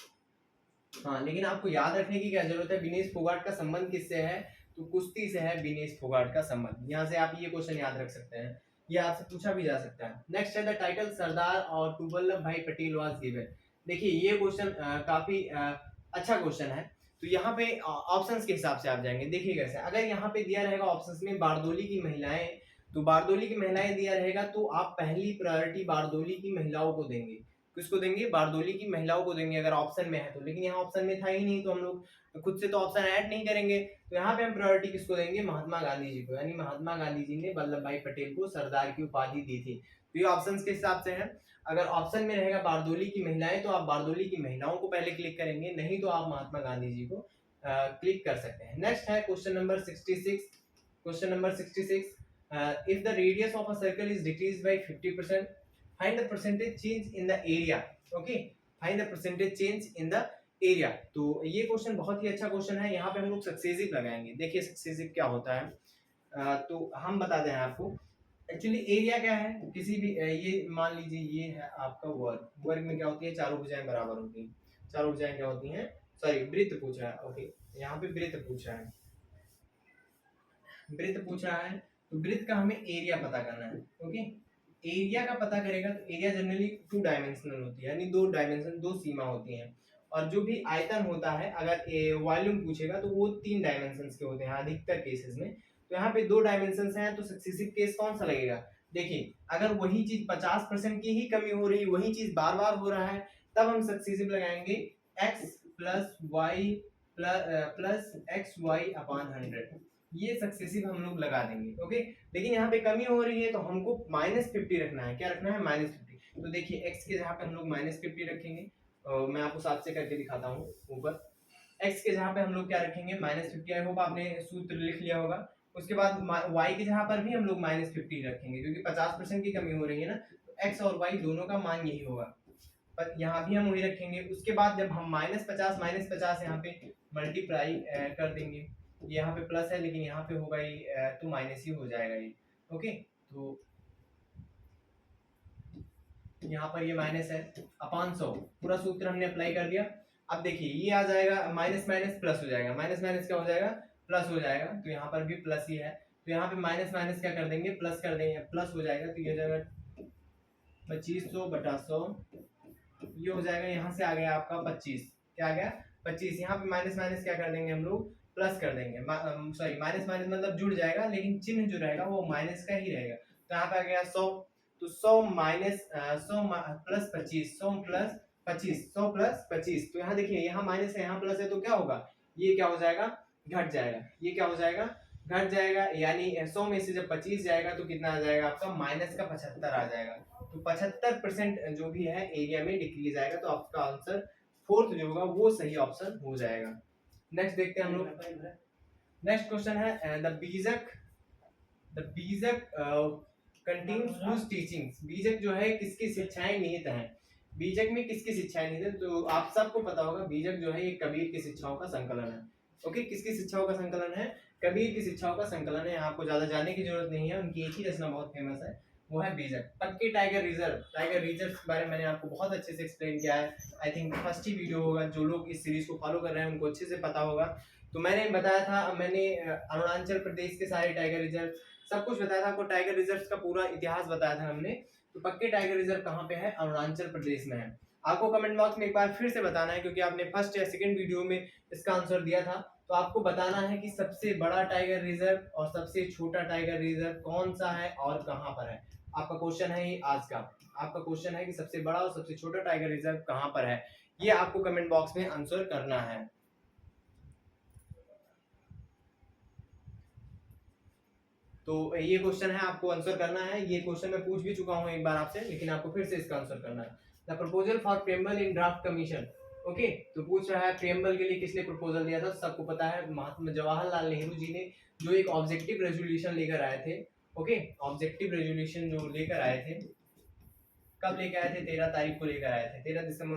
हाँ, लेकिन आपको याद रखने की क्या जरूरत है, विनेश फोगाट का संबंध किससे है, तो कुश्ती से है विनेश फोगाट का संबंध। यहाँ से आप ये क्वेश्चन याद रख सकते हैं, ये आपसे पूछा भी जा सकता है। नेक्स्ट है द टाइटल सरदार और टू वल्लभ भाई पटेल वाज गिवन। देखिए ये क्वेश्चन काफी अच्छा क्वेश्चन है। तो यहाँ पे ऑप्शंस के हिसाब से आप जाएंगे। देखिए कैसे, अगर यहाँ पे दिया रहेगा ऑप्शंस में बारदोली की महिलाएं, तो बारदोली की महिलाएं दिया रहेगा तो आप पहली प्रायोरिटी बारदोली की महिलाओं को देंगे। किसको देंगे? बारदोली की महिलाओं को देंगे अगर ऑप्शन में है तो। लेकिन यहाँ ऑप्शन में था ही नहीं तो हम लोग खुद से तो ऑप्शन ऐड नहीं करेंगे, तो यहाँ पे हम प्रायोरिटी किसको देंगे? महात्मा गांधी जी को। यानी महात्मा गांधी जी ने वल्लभ भाई पटेल को सरदार की उपाधि दी थी। तो ये ऑप्शंस के हिसाब से है। अगर ऑप्शन में रहेगा बारदोली की महिलाएं तो आप बारदोली की महिलाओं को पहले क्लिक करेंगे, नहीं तो आप महात्मा गांधी जी को क्लिक कर सकते हैं। नेक्स्ट है question number 66। Question number 66, if the radius of a circle is decreased by 50%, find the percentage change in the area. Okay, find the percentage change in the area। तो ये क्वेश्चन बहुत ही अच्छा question है। यहाँ पे हम लोग सक्सेसिव लगाएंगे। देखिए सक्सेसिव क्या होता है, तो हम बताते हैं आपको। एक्चुअली एरिया क्या है, किसी भी ये मान लीजिए ये है आपका वर्ग। वर्ग में क्या होती है? चारों भुजाएं बराबर होती हैं। चारों भुजाएं क्या होती हैं? सॉरी, वृत्त पूछ रहा है। ओके, यहाँ पे वृत्त पूछ रहा है, वृत्त पूछ रहा है, तो वृत्त का हमें एरिया पता करना है। ओके, एरिया का पता करेगा तो एरिया जनरली 2 डायमेंशनल होती है, यानी 2 डायमेंशन, 2 सीमा होती हैं। और जो भी आयतन होता है, अगर वॉल्यूम पूछेगा तो वो 3 डायमेंशंस के होते हैं अधिकतर केसेस में। तो यहाँ पे 2 डायमेंशंस हैं, तो सक्सेसिव केस कौन सा लगेगा? देखिए, अगर वही चीज 50% की ही कमी हो रही है, वही चीज बार बार हो रहा है, तब हम सक्सेसिव लगाएंगे x plus Y plus X Y upon 100। ये सक्सेसिव हम लोग लगा देंगे। ओके, लेकिन यहाँ पे कमी हो रही है तो हमको -50 रखना है। क्या रखना है? -50। तो देखिए x के जहाँ पे हम लोग -50 रखेंगे, मैं आपको साफ से करके दिखाता हूँ। ऊपर x के जहाँ पे हम लोग क्या रखेंगे? -50। आई होप आपने सूत्र लिख लिया होगा। उसके बाद y के जहाँ पर भी हम लोग -50 रखेंगे, क्योंकि 50% की कमी हो रही है ना, तो x और y दोनों का मान यही होगा, पर यहाँ भी हम वही रखेंगे। उसके बाद जब हम -50 यहाँ पे मल्टीप्लाई कर देंगे, यहाँ पे प्लस है लेकिन यहाँ पे होगा ये तो माइनस ही हो जाएगा ये। ओके, तो यहाँ पर ये माइनस है अपॉन 100, पूरा सूत्र हमने अप्लाई कर दिया। अब देखिए ये आ जाएगा, माइनस माइनस प्लस हो जाएगा, माइनस माइनस क्या हो जाएगा? प्लस हो जाएगा। तो यहाँ पर भी प्लस ही है, तो यहाँ पे माइनस माइनस क्या कर देंगे? प्लस कर देंगे, प्लस हो जाएगा। तो ये हो जाएगा 2500/100, ये हो जाएगा। यहाँ से आ गया आपका 25, क्या आ गया? 25। यहाँ पे माइनस माइनस क्या कर देंगे हम लोग? प्लस कर देंगे। सॉरी, माइनस माइनस मतलब जुड़ जाएगा, लेकिन चिन्ह जो रहेगा वो माइनस का ही रहेगा। तो यहाँ पे आ गया 100, तो 100 माइनस 100 प्लस 25, 100 प्लस 25, 100 प्लस 25। तो यहाँ देखिए, यहाँ माइनस है यहाँ प्लस है, तो क्या होगा? ये क्या हो जाएगा? घट जाएगा। ये क्या हो जाएगा? घट जाएगा। यानी 100 में से जब 25 जाएगा तो कितना आ जाएगा आपका? माइनस का 75 आ जाएगा। तो 75% जो भी है एरिया में डिक्रीज आएगा। तो आपका आंसर फोर्थ जो होगा वो सही ऑप्शन हो जाएगा। नेक्स्ट देखते हैं हम लोग। नेक्स्ट क्वेश्चन है द बीजक कंटिन्यूज हुज टीचिंग्स। बीजक जो है किसकी शिक्षाएं निहित हैं? बीजक में किसकी शिक्षाएं निहित है? तो आप सबको पता होगा, बीजक जो है ये कबीर की शिक्षाओं का संकलन है। ओके, किसकी शिक्षाओं का संकलन है? कबीर की शिक्षाओं का संकलन है। आपको ज्यादा जानने की जरूरत नहीं है, उनकी एक ही रचना बहुत फेमस है, वो है बीजक। पक्के टाइगर रिजर्व, टाइगर रिजर्व के बारे में मैंने आपको बहुत अच्छे से एक्सप्लेन किया है। I think first he video होगा, जो लोग इस सीरीज को फॉलो कर रहे हैं उनको अच्छे से पता होगा। तो मैंने बताया था, मैंने अरुणाचल प्रदेश के सारे टाइगर रिजर्व सब कुछ बताया था आपको। टाइगर रिजर्व का पूरा इतिहास बताया था हमने। तो पक्के टाइगर रिजर्व कहाँ पे है? अरुणाचल प्रदेश में है। आपको कमेंट बॉक्स में एक बार फिर से बताना है, क्योंकि आपने फर्स्ट या सेकंड वीडियो में इसका आंसर दिया था। तो आपको बताना है कि सबसे बड़ा टाइगर रिजर्व और सबसे छोटा टाइगर रिजर्व कौन सा है और कहाँ पर है। आपका क्वेश्चन है ये आज का। आपका क्वेश्चन है कि सबसे बड़ा और सबसे छोटा टाइगर रिजर्व कहाँ पर है, ये आपको कमेंट बॉक्स में आंसर करना है। तो ये क्वेश्चन है, आपको आंसर करना है। ये क्वेश्चन मैं पूछ भी चुका हूँ एक बार आपसे, लेकिन आपको फिर से इसका आंसर करना है। The proposal for preamble in draft commission. Okay, तो पूछ रहा है प्रेम्बल के लिए किसने प्रपोजल दिया था? सबको पता है, महात्मा जवाहरलाल नेहरू जी ने, जो एक ऑब्जेक्टिव रेजोल्यूशन लेकर आए थे। ओके, ऑब्जेक्टिव रेजोल्यूशन जो लेकर आए थे, कब लेकर आए थे? 13 तारीख को लेकर आए थे, 13 दिसंबर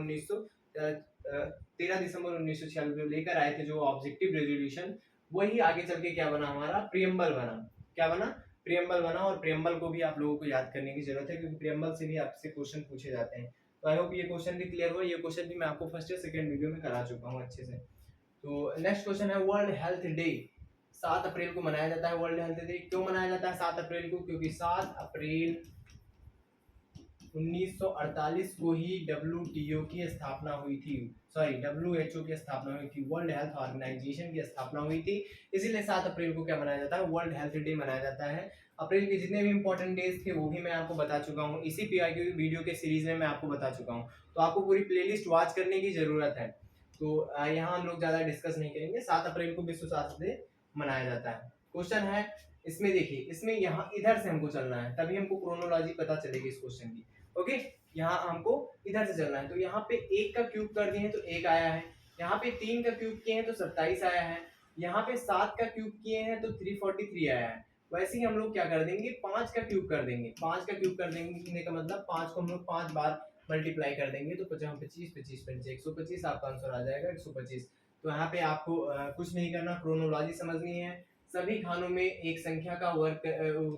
1946 लेकर आए थे जो ऑब्जेक्टिव रेजोल्यूशन। वही आगे चल के क्या बना? हमारा प्रियम्बल बना। क्या बना? प्रियम्बल बना। और प्रियम्बल को भी आप लोगों को याद करने की जरूरत है, क्योंकि प्रियम्बल से भी आपसे क्वेश्चन पूछे जाते हैं। तो आई होप ये क्वेश्चन भी क्लियर हुआ। ये क्वेश्चन भी मैं आपको फर्स्ट या सेकंड वीडियो में करा चुका हूँ अच्छे से। तो नेक्स्ट क्वेश्चन है वर्ल्ड हेल्थ डे 7 अप्रैल को मनाया जाता है। वर्ल्ड हेल्थ डे क्यों मनाया जाता है 7 अप्रैल को? क्योंकि 7 अप्रैल 1948 को ही WTO की स्थापना हुई थी, सॉरी WHO की स्थापना हुई थी, वर्ल्ड हेल्थ ऑर्गेनाइजेशन की स्थापना हुई थी। इसीलिए 7 अप्रैल को क्या मनाया जाता है, वर्ल्ड हेल्थ डे मनाया जाता है। अप्रैल के जितने भी इंपॉर्टेंट डेज थे वो भी मैं आपको बता चुका हूँ, इसी PIQ वीडियो के सीरीज में मैं आपको बता चुका हूँ। तो आपको पूरी प्लेलिस्ट वॉच करने की जरूरत है। तो यहाँ हम लोग ज्यादा डिस्कस नहीं करेंगे। 7 अप्रैल को विश्व स्वास्थ्य डे मनाया जाता है। क्वेश्चन है इसमें, देखिए इसमें यहाँ इधर से हमको चलना है, तभी हमको क्रोनोलॉजी पता चलेगी इस क्वेश्चन की। ओके, यहाँ हमको इधर से चलना है। तो यहाँ पे 1 का क्यूब कर दिए तो 1 आया है, यहाँ पे 3 का क्यूब किए हैं तो 27 आया है, यहाँ पे 7 का क्यूब किए हैं तो 343 आया है। वैसे ही हम लोग क्या कर देंगे, 5 का क्यूब कर देंगे। 5 का क्यूब कर देंगे का मतलब 5 को हम लोग 5 बार मल्टीप्लाई कर देंगे तो 25 25 25 125 आपका आंसर आ जाएगा 125। तो यहाँ पे आपको कुछ नहीं करना, क्रोनोलॉजी समझनी है। सभी खानों में एक संख्या का वर्ग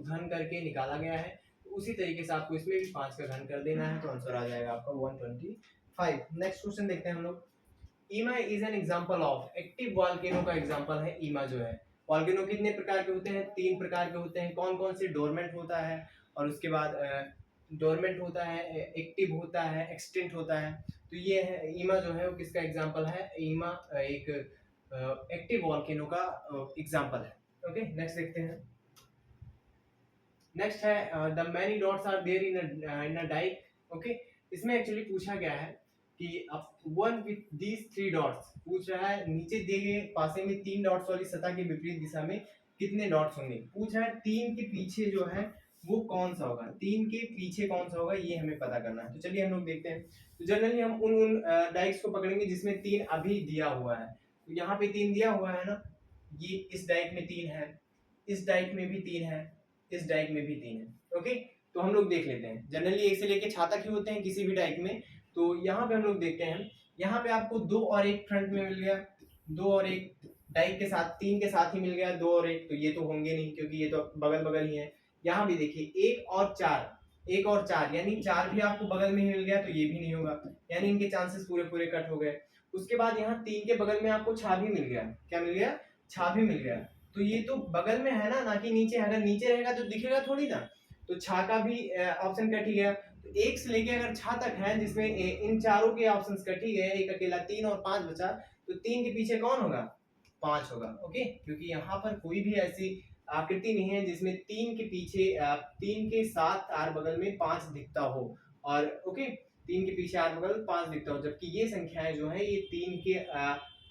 घन करके निकाला गया है, तो उसी तरीके से आपको इसमें भी 5 का घन कर देना है, तो आंसर आ जाएगा आपका 125। नेक्स्ट क्वेश्चन देखते हैं हम लोग। ईमा is an example of active volcano का एग्जांपल है ईमा जो है। वॉल्केनो कितने प्रकार के होते हैं, 3 प्रकार के होते हैं। कौन कौन से, डोरमेंट होता है, और उसके बाद डोरमेंट होता है, एक्टिव होता है, एक्सटिंक्ट होता है। तो ये है ईमा जो है वो किसका एग्जांपल है, ईमा एक एक्टिव वॉल्केनो का एग्जांपल है। ओके, नेक्स्ट देखते हैं। नेक्स्ट है the many dots are there in a dyke. Okay, इसमें एक्चुअली पूछा गया है कि वन विथ दीज 3 डॉट्स, पूछ रहा है नीचे दिए गए पासे में 3 डॉट्स वाली सतह के विपरीत दिशा में कितने डॉट्स होंगे। पूछ रहा है 3 के पीछे जो है वो कौन सा होगा, 3 के पीछे कौन सा होगा, ये हमें पता करना है। तो चलिए हम लोग देखते हैं। तो जनरली हम उन डाइक्स को पकड़ेंगे जिसमें 3 अभी दिया हुआ है। तो यहाँ पे 3 दिया हुआ है ना, ये इस डाइक में 3 है, इस डाइक में भी 3 है, इस डाइक में भी 3 है। ओके, तो हम लोग देख लेते हैं। जनरली 1 से लेके 6 तक ही होते हैं किसी भी डाइक में। तो यहाँ पे हम लोग देखते हैं, यहाँ पे आपको 2 और 1 फ्रंट में मिल गया, 2 और 1 डाइक के साथ, 3 के साथ ही मिल गया, 2 और 1, तो ये तो होंगे नहीं क्योंकि ये तो बगल बगल ही है। यहाँ भी देखिए 1 और 4, 1 और 4 यानी 4 भी आपको बगल में ही मिल गया, तो ये भी नहीं होगा, यानी इनके चांसेस पूरे पूरे कट हो गए। उसके बाद यहाँ 3 के बगल में आपको छा भी मिल गया, क्या मिल गया, छा भी मिल गया। तो ये तो बगल में है ना कि नीचे है। अगर नीचे रहेगा तो दिखेगा थोड़ी ना, तो छा का भी ऑप्शन कट ही गया। तो 1 से लेके अगर छा तक है जिसमें इन चारों के ऑप्शंस कट ही गए, एक अकेला 3 और 5 बचा, तो 3 के पीछे कौन होगा, 5 होगा। ओके, क्योंकि यहाँ पर कोई भी ऐसी आकृति नहीं है जिसमें 3 के पीछे 3 के साथ आर बगल में 5 दिखता हो, और ओके 3 के पीछे आर बगल 5 दिखता हो, जबकि ये संख्याएं जो है ये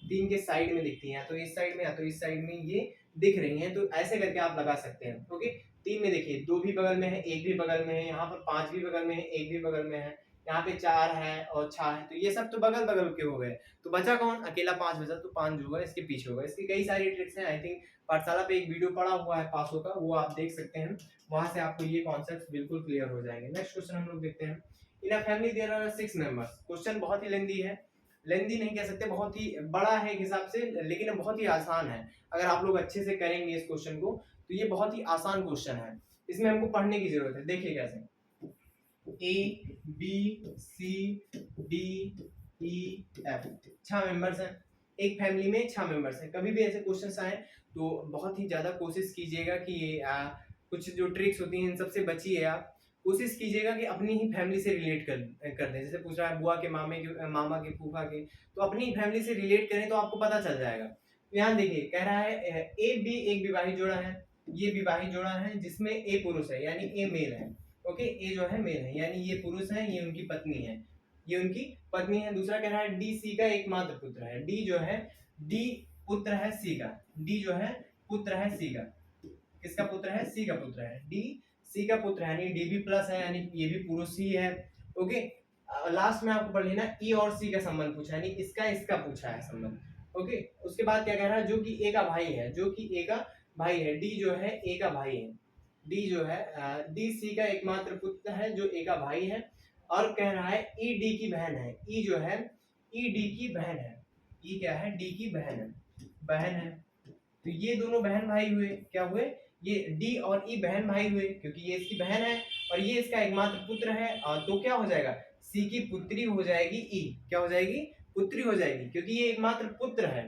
3 के साइड में दिखती हैं, या तो इस साइड में या तो इस साइड में ये दिख रही हैं। तो ऐसे करके आप लगा सकते हैं। ओके, 3 में देखिए 2 भी बगल में है, 1 भी बगल में है, यहाँ पर 5 भी बगल में है, 1 भी बगल में है, यहाँ पे 4 है और 6 है, तो ये सब तो बगल बगल के हो गए। तो बचा कौन, अकेला 5 बचा, तो 5 जो होगा इसके पीछे होगा। इसकी कई सारी ट्रिक्स हैं, आई थिंक पाठशाला पे एक वीडियो पड़ा हुआ है पासों का, वो आप देख सकते हैं, वहां से आपको ये कॉन्सेप्ट बिल्कुल क्लियर हो जाएंगे। नेक्स्ट क्वेश्चन हम लोग देखते हैं। In a family there are 6 members. Question बहुत ही लेंदी है, लेंदी नहीं कह सकते, बहुत ही बड़ा है एक हिसाब से, लेकिन बहुत ही आसान है। अगर आप लोग अच्छे से करेंगे इस क्वेश्चन को तो ये बहुत ही आसान क्वेश्चन है, इसमें हमको पढ़ने की जरूरत है। देखिए कैसे, A B C D E F 6 members हैं, एक फैमिली में 6 मेंबर्स हैं। कभी भी ऐसे क्वेश्चंस आए तो बहुत ही ज्यादा कोशिश कीजिएगा कि कुछ जो ट्रिक्स होती हैं इन सबसे बचिए। आप कोशिश कीजिएगा कि अपनी ही फैमिली से रिलेट कर दें। जैसे पूछ रहा है बुआ के मामा के फूफा के, तो अपनी ही फैमिली से रिलेट करें तो आपको पता चल जाएगा। यहाँ देखिए कह रहा है ए बी एक विवाहित जोड़ा है, ये विवाहित जोड़ा है जिसमें ए पुरुष है यानी ए मेल है। ओके, ए जो है मेल है यानी ये पुरुष है, ये उनकी पत्नी है, ये उनकी पत्नी है। दूसरा कह रहा है डी सी का एकमात्र पुत्र है, डी जो है, डी पुत्र है सी का, डी जो है पुत्र है सी का, किसका पुत्र है, सी का पुत्र है, डी सी का पुत्र है, यानी डी भी प्लस है, यानी ये भी पुरुष ही है। ओके, लास्ट में आपको पढ़ लेना ई और सी का संबंध पूछा, यानी इसका इसका पूछा है संबंध। ओके, उसके बाद क्या कह रहा है, जो कि ए का भाई है, जो कि ए का भाई है, डी जो है ए का भाई है, डी जो है डी सी का एकमात्र पुत्र है जो ए का भाई है, और कह रहा है ई डी की बहन है, ई जो है ई डी की बहन है, ई क्या है, डी की बहन है। तो ये दोनों बहन भाई हुए, क्या हुए, ये डी और ई बहन भाई हुए, क्योंकि ये इसकी बहन है और ये इसका एकमात्र पुत्र है। तो क्या हो जाएगा, सी की पुत्री हो जाएगी ई, क्या हो जाएगी, पुत्री हो जाएगी, क्योंकि ये एकमात्र पुत्र है।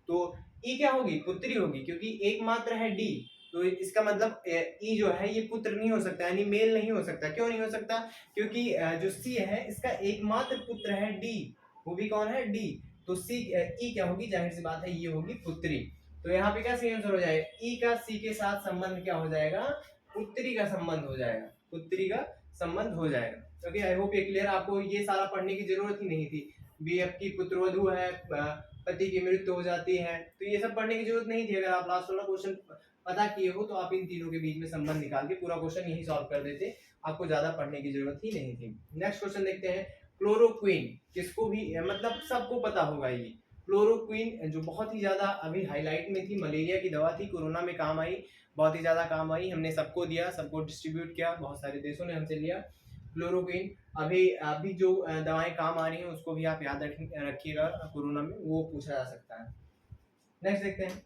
तो ई क्या होगी, पुत्री होगी, क्योंकि एकमात्र है डी तो इसका मतलब ई जो है ये पुत्र नहीं हो सकता, यानी मेल नहीं हो सकता। क्यों नहीं हो सकता? क्योंकि जो सी है इसका एकमात्र पुत्र है डी, वो भी कौन है? डी। तो सी ई क्या होगी? जाहिर सी बात है ये होगी पुत्री। तो यहाँ पे क्या सही आंसर हो जाएगा? ई का सी के साथ संबंध क्या हो जाएगा? पुत्री का संबंध हो जाएगा, पुत्री का संबंध हो जाएगा। ओके, आई होप ये क्लियर। आपको ये सारा पढ़ने की जरूरत ही नहीं थी। बीएफ की पुत्रवधू है, पति की मृत्यु हो जाती है, तो ये सब पढ़ने की जरूरत नहीं थी। अगर आप लास्ट वाला क्वेश्चन पता किए हो तो आप इन तीनों के बीच में संबंध निकाल के पूरा क्वेश्चन यही सॉल्व कर देते, आपको ज्यादा पढ़ने की जरूरत ही नहीं थी। नेक्स्ट क्वेश्चन देखते हैं। क्लोरोक्वीन किसको भी मतलब सबको पता होगा, ये क्लोरोक्वीन जो बहुत ही ज्यादा अभी हाईलाइट में थी, मलेरिया की दवा थी, कोरोना में काम आई, बहुत ही ज्यादा काम आई, हमने सबको दिया, सबको डिस्ट्रीब्यूट किया, बहुत सारे देशों ने हमसे लिया क्लोरोक्वीन। अभी अभी जो दवाएं काम आ रही हैं उसको भी आप याद रखिएगा, कोरोना में वो पूछा जा सकता है। नेक्स्ट देखते हैं,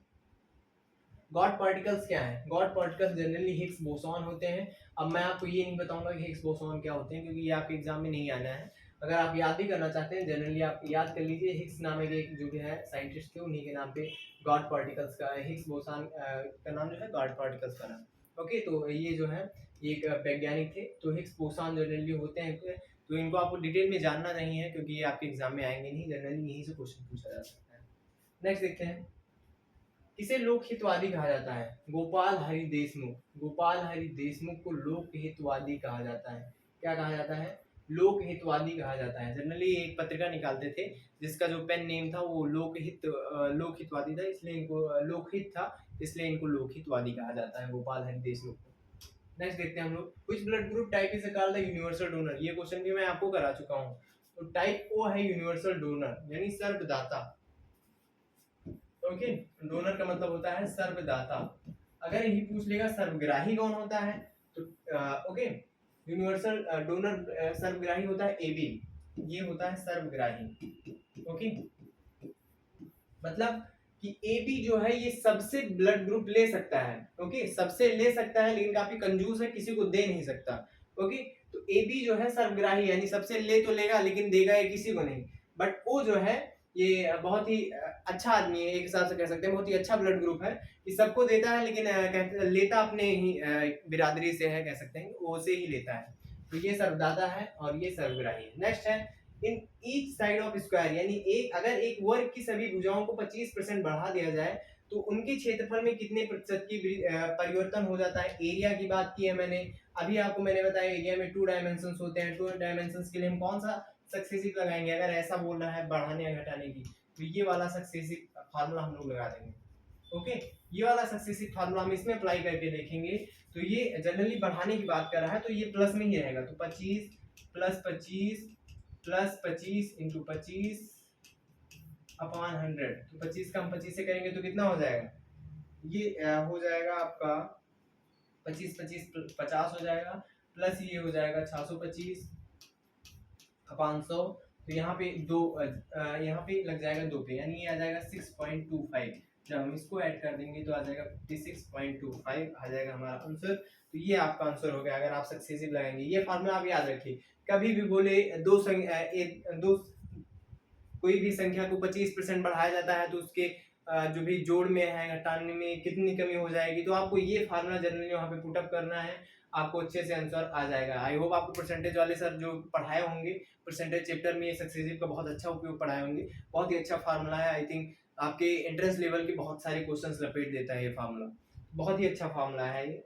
गॉड पार्टिकल्स क्या है? God particles generally Higgs boson होते हैं। अब मैं आपको ये नहीं बताऊंगा कि हिग्स बोसॉन क्या होते हैं, क्योंकि ये आपके एग्जाम में नहीं आना है। अगर आप याद भी करना चाहते हैं, जनरली आप याद कर लीजिए, हिग्स नाम एक जो भी है साइंटिस्ट थे, उन्हीं के नाम पे गॉड पार्टिकल्स का, हिग्स बोसॉन का नाम जो है गॉड पार्टिकल्स का नाम। ओके, तो ये जो है एक वैज्ञानिक थे, तो हिग्स बोसॉन जनरली होते हैं, तो इनको आपको डिटेल में जानना नहीं है क्योंकि ये आपके एग्जाम में आएंगे नहीं, जनरली यहीं से क्वेश्चन पूछा जा सकता है। नेक्स्ट देखते हैं, किसे लोकहितवादी कहा जाता है? गोपाल हरि देशमुख, गोपाल हरि देशमुख को लोकहितवादी कहा जाता है। क्या कहा जाता है? लोकहितवादी कहा जाता है। जनरली एक पत्रिका निकालते थे जिसका जो पेन नेम था वो लोकहितवादी था, इसलिए इनको लोकहित था, इसलिए इनको लोकहितवादी कहा जाता है, गोपाल हरि देशमुख को। नेक्स्ट देखते हैं हम लोग, which blood group type is called the universal donor? ये क्वेश्चन भी मैं आपको करा चुका हूँ। तो टाइप ओ है यूनिवर्सल डोनर, यानी सर्वदाता। ओके, डोनर का मतलब होता है सर्वदाता। अगर यही पूछ लेगा सर्वग्राही कौन होता है, तो ओके, यूनिवर्सल डोनर सर्वग्राही होता है एबी, ये होता है सर्वग्राही। ओके, मतलब कि एबी जो है ये सबसे ब्लड ग्रुप ले सकता है। ओके, सबसे ले सकता है, लेकिन काफी कंजूस है, किसी को दे नहीं सकता। ओके, तो एबी जो है सर्वग्राही, यानी सबसे ले तो लेगा लेकिन देगा ये किसी को नहीं। बट ओ जो है ये बहुत ही अच्छा आदमी है, एक हिसाब से कह सकते हैं बहुत ही अच्छा ब्लड ग्रुप है, ये सबको देता है, लेकिन लेता अपने ही बिरादरी से है, कह सकते हैं वो से ही लेता है। तो ये सर्वदाता है और ये सर्वग्राही है। नेक्स्ट है, in each side of square, यानी अगर एक वर्ग की सभी भुजाओं को 25% बढ़ा दिया जाए तो उनके क्षेत्रफल में कितने प्रतिशत की परिवर्तन हो जाता है? एरिया की बात की है मैंने, अभी आपको मैंने बताया एरिया में 2 डायमेंशंस होते हैं, 2 डायमेंशंस के लिए हम कौन सा सक्सेसिव लगाएंगे? अगर ऐसा बोल रहा है बढ़ाने या घटाने की, तो ये वाला सक्सेसिव फार्मूला हम लोग लगा देंगे। ओके, ये वाला सक्सेसिव फार्मूला हम इसमें अप्लाई करके देखेंगे। तो ये जनरली बढ़ाने की बात कर रहा है, तो ये प्लस में ही रहेगा, तो 25 प्लस 25 प्लस 25 इंटू 25 अपॉन 100, तो 25 का हम 25 से करेंगे तो कितना हो जाएगा? ये हो जाएगा आपका 25 25 50 हो जाएगा, प्लस ये हो जाएगा 625 अपॉन 100, तो यहाँ पे यहाँ पे लग जाएगा 2 पे, यानी ये आ जाएगा 6.25। जब हम इसको ऐड कर देंगे तो आ जाएगा 56.25 आ जाएगा हमारा आंसर। तो ये आपका आंसर हो गया अगर आप सक्सेसिव लगाएंगे। ये फार्मूला आप याद रखिए, कभी भी बोले दो कोई भी संख्या को 25% बढ़ाया जाता है तो उसके जो भी जोड़ में है घटाने में कितनी कमी हो जाएगी, तो आपको ये फार्मूला जनरली वहाँ पे पुटअप करना है, आपको अच्छे से आंसर आ जाएगा। आई होप आपको परसेंटेज वाले सर जो पढ़ाए होंगे परसेंटेज चैप्टर में ये सक्सेसिव का बहुत अच्छा उपयोग पढ़ाए होंगे, बहुत ही अच्छा फार्मूला है। आई थिंक आपके इंटरेस्ट लेवल के बहुत सारे क्वेश्चंस लपेट देता है ये फार्मूला, बहुत ही अच्छा फार्मूला है ये।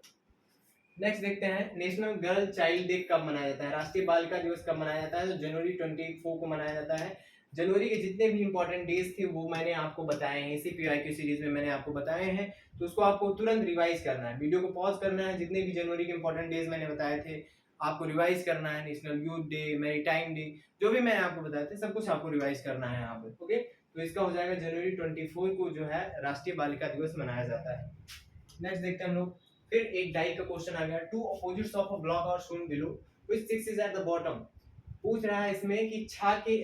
नेक्स्ट देखते हैं, नेशनल गर्ल चाइल्ड डे कब मनाया जाता है? राष्ट्रीय बालिका दिवस कब मनाया जाता है? तो जनवरी 24 को मनाया जाता है। जनवरी के जितने भी इंपॉर्टेंट डेज थे वो मैंने आपको बताए हैं, इसी पीआईक्यू सीरीज में मैंने आपको बताए हैं, तो उसको आपको तुरंत रिवाइज करना है, वीडियो को पॉज करना है, जितने भी जनवरी के इंपॉर्टेंट डेज मैंने बताए थे आपको रिवाइज करना है। National youth day, maritime day, जो भी मैंने आपको बताए थे सब कुछ आपको रिवाइज करना है यहाँ पे। ओके, तो इसका हो जाएगा जनवरी 24 को जो है राष्ट्रीय बालिका दिवस मनाया जाता है। नेक्स्ट देखते हैं हम लोग, फिर एक डाई का क्वेश्चन आ गया, two opposites of a block are shown below which 6 is at the bottom. पूछ रहा है इसमें कि छा के